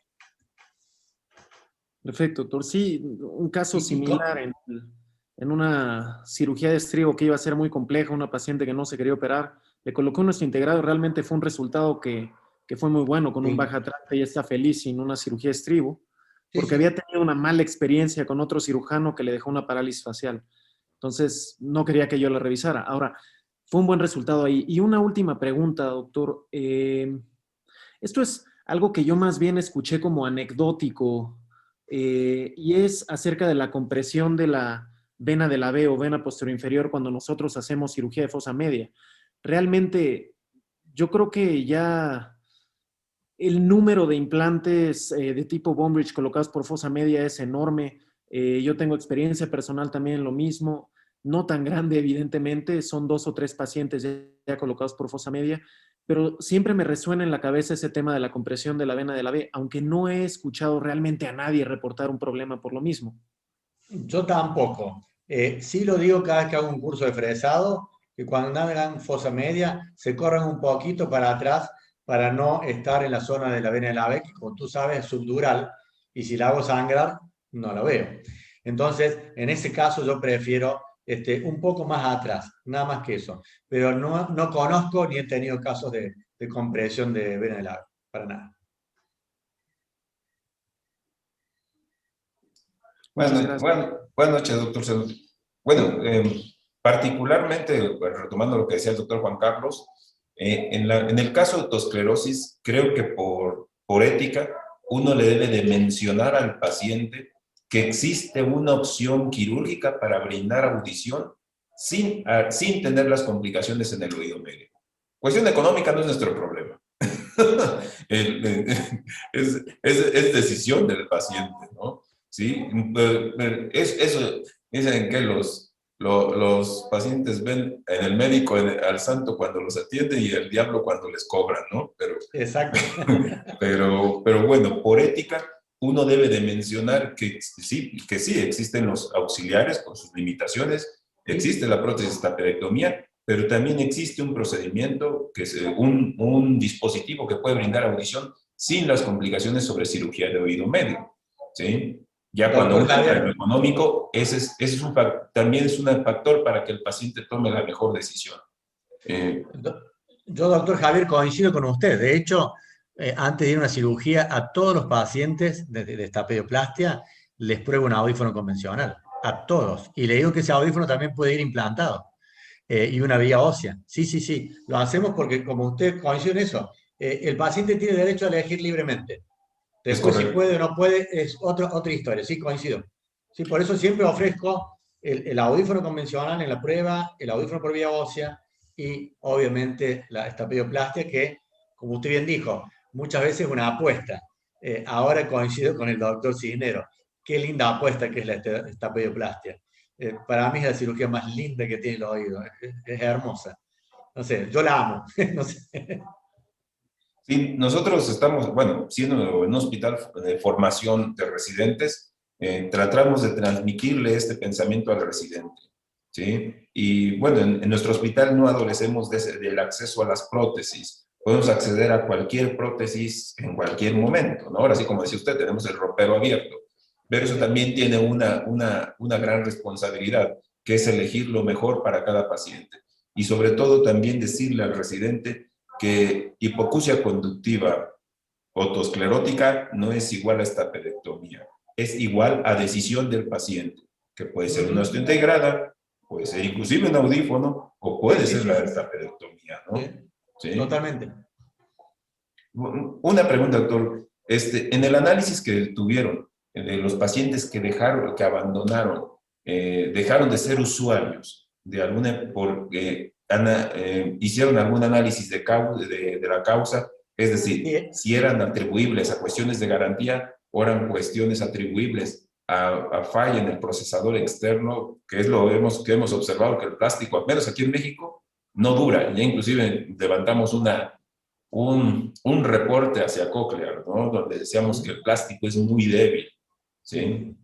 Perfecto, doctor. Sí, un caso similar en una cirugía de estribo que iba a ser muy compleja, una paciente que no se quería operar, le colocó nuestro integrado, realmente fue un resultado que fue muy bueno, con un baja tracta y está feliz sin una cirugía de estribo, porque había tenido una mala experiencia con otro cirujano que le dejó una parálisis facial. Entonces, no quería que yo la revisara. Ahora, fue un buen resultado ahí. Y una última pregunta, doctor. Esto es algo que yo más bien escuché como anecdótico, y es acerca de la compresión de la vena de la B o vena posterior-inferior cuando nosotros hacemos cirugía de fosa media. Realmente, yo creo que ya el número de implantes de tipo bone bridge colocados por fosa media es enorme. Yo tengo experiencia personal también en lo mismo, no tan grande evidentemente, son 2 o 3 pacientes ya colocados por fosa media, pero siempre me resuena en la cabeza ese tema de la compresión de la vena de la B, aunque no he escuchado realmente a nadie reportar un problema por lo mismo. Yo tampoco. Sí lo digo cada vez que hago un curso de fresado, que cuando hagan fosa media se corran un poquito para atrás para no estar en la zona de la vena de la B, que como tú sabes es subdural, y si la hago sangrar, no la veo. Entonces, en ese caso yo prefiero un poco más atrás, nada más que eso. Pero no conozco ni he tenido casos de compresión de vena de la B, para nada. Buenas noches, doctor Cernotti. Bueno, particularmente, retomando lo que decía el doctor Juan Carlos, en el caso de autoesclerosis, creo que por ética, uno le debe de mencionar al paciente que existe una opción quirúrgica para brindar audición sin tener las complicaciones en el oído medio. Cuestión económica no es nuestro problema. Es decisión del paciente, ¿no? ¿Sí? Eso dicen que los pacientes ven en el médico al santo cuando los atiende y el diablo cuando les cobran, ¿no? Exacto. pero bueno, por ética, uno debe de mencionar que sí existen los auxiliares con sus limitaciones, existe la prótesis estaperectomía, pero también existe un procedimiento, que es un dispositivo que puede brindar audición sin las complicaciones sobre cirugía de oído medio, ¿sí? Ya cuando uno entra en lo económico, también es un factor para que el paciente tome la mejor decisión. Yo, doctor Javier, coincido con usted. De hecho, antes de ir a una cirugía, a todos los pacientes de estapedioplastia les pruebo un audífono convencional. A todos. Y le digo que ese audífono también puede ir implantado. Y una vía ósea. Sí. Lo hacemos porque, como usted coincide en eso, el paciente tiene derecho a elegir libremente. Después, si puede o no puede, es otra historia. Sí, coincido. Sí, por eso siempre ofrezco el audífono convencional en la prueba, el audífono por vía ósea y, obviamente, la estapedioplastia, que, como usted bien dijo, muchas veces es una apuesta. Ahora coincido con el doctor Cisneros. Qué linda apuesta que es la estapedioplastia. Para mí es la cirugía más linda que tiene el oído. Es hermosa. No sé, yo la amo. No sé. Sí, nosotros estamos, bueno, siendo un hospital de formación de residentes, tratamos de transmitirle este pensamiento al residente, ¿sí? Y bueno, en nuestro hospital no adolecemos del acceso a las prótesis. Podemos acceder a cualquier prótesis en cualquier momento, ¿no? Ahora sí, como decía usted, tenemos el ropero abierto, pero eso también tiene una gran responsabilidad, que es elegir lo mejor para cada paciente. Y sobre todo también decirle al residente que hipoacusia conductiva otosclerótica no es igual a estapedectomía, es igual a decisión del paciente, que puede ser una osteointegrada, puede ser inclusive un audífono, o puede ser la estapedectomía, ¿no? ¿Sí? Totalmente. Una pregunta, doctor. En el análisis que tuvieron de los pacientes que abandonaron, dejaron de ser usuarios de alguna, hicieron algún análisis de la causa, es decir, si eran atribuibles a cuestiones de garantía o eran cuestiones atribuibles a falla en el procesador externo, que es lo que hemos observado, que el plástico, al menos aquí en México, no dura. Ya inclusive levantamos un reporte hacia Cochlear, ¿no? Donde decíamos que el plástico es muy débil, ¿sí?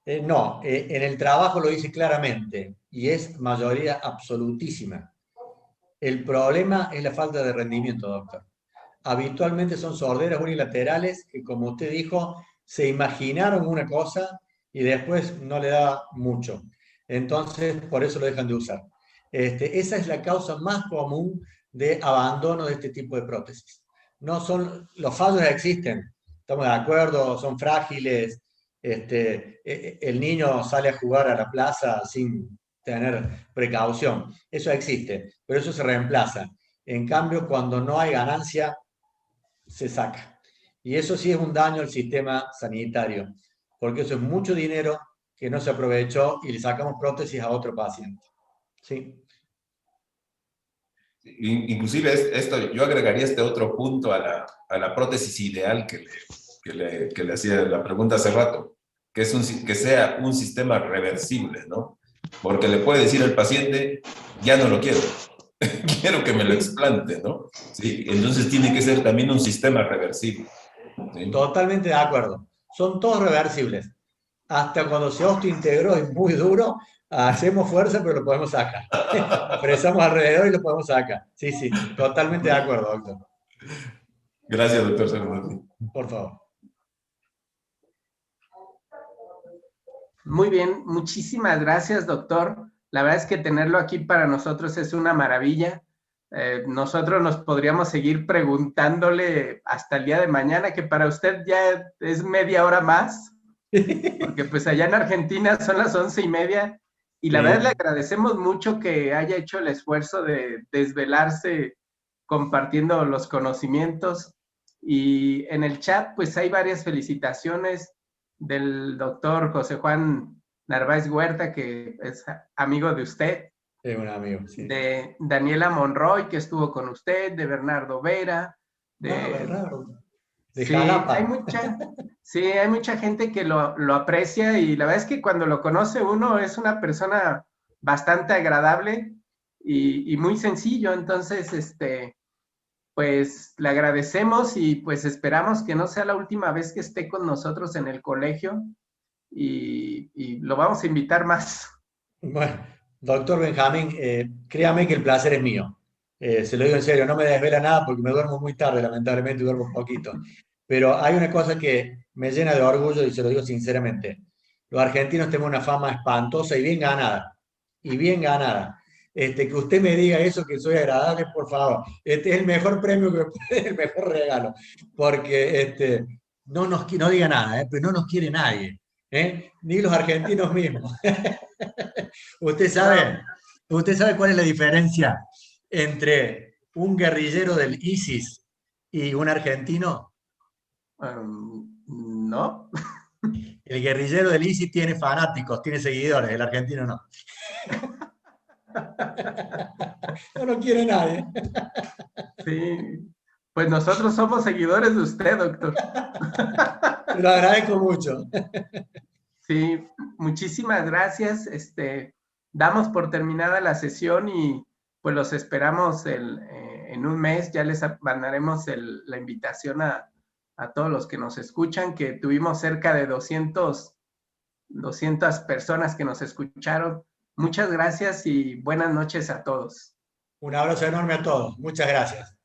No, en el trabajo lo dice claramente y es mayoría absolutísima. El problema es la falta de rendimiento, doctor. Habitualmente son sorderas unilaterales que, como usted dijo, se imaginaron una cosa y después no le da mucho. Entonces, por eso lo dejan de usar. Esa es la causa más común de abandono de este tipo de prótesis. No son, los fallos existen, estamos de acuerdo, son frágiles. El niño sale a jugar a la plaza sin tener precaución. Eso existe, pero eso se reemplaza. En cambio, cuando no hay ganancia, se saca. Y eso sí es un daño al sistema sanitario, porque eso es mucho dinero que no se aprovechó y le sacamos prótesis a otro paciente. ¿Sí? Inclusive esto, yo agregaría este otro punto a la prótesis ideal que le hacía la pregunta hace rato, que sea un sistema reversible, ¿no? Porque le puede decir al paciente, ya no lo quiero, quiero que me lo explante, ¿no? ¿Sí? Entonces tiene que ser también un sistema reversible. ¿Sí? Totalmente de acuerdo. Son todos reversibles. Hasta cuando se osteointegró es muy duro, hacemos fuerza, pero lo podemos sacar. Presamos alrededor y lo podemos sacar. Sí, sí, totalmente de acuerdo, doctor. Gracias, doctor Cernotti. Por favor. Muy bien, muchísimas gracias, doctor. La verdad es que tenerlo aquí para nosotros es una maravilla. Nosotros nos podríamos seguir preguntándole hasta el día de mañana, que para usted ya es media hora más, porque pues allá en Argentina son las 11:30, y la verdad le agradecemos mucho que haya hecho el esfuerzo de desvelarse compartiendo los conocimientos. Y en el chat pues hay varias felicitaciones del doctor José Juan Narváez Huerta, que es amigo de usted. Es un amigo, sí. De Daniela Monroy, que estuvo con usted, de Bernardo Vera. Bernardo. De sí, Jalapa. hay mucha gente que lo aprecia, y la verdad es que cuando lo conoce uno es una persona bastante agradable y muy sencillo. Entonces, pues le agradecemos y pues esperamos que no sea la última vez que esté con nosotros en el colegio, y lo vamos a invitar más. Bueno, doctor Benjamín, créame que el placer es mío. Se lo digo en serio, no me desvela nada porque me duermo muy tarde, lamentablemente duermo un poquito. Pero hay una cosa que me llena de orgullo y se lo digo sinceramente. Los argentinos tenemos una fama espantosa y bien ganada. Y bien ganada. Que usted me diga eso, que soy agradable, por favor. Este es el mejor premio, el mejor regalo. Porque no diga nada, pero no nos quiere nadie. Ni los argentinos mismos. ¿Usted sabe cuál es la diferencia entre un guerrillero del ISIS y un argentino? No. El guerrillero del ISIS tiene fanáticos, tiene seguidores, el argentino no. No lo quiere nadie. Sí, pues nosotros somos seguidores de usted, doctor. Lo agradezco mucho. Sí, muchísimas gracias. Damos por terminada la sesión y pues los esperamos en un mes. Ya les mandaremos la invitación a todos los que nos escuchan, que tuvimos cerca de 200 personas que nos escucharon. Muchas gracias y buenas noches a todos. Un abrazo enorme a todos. Muchas gracias.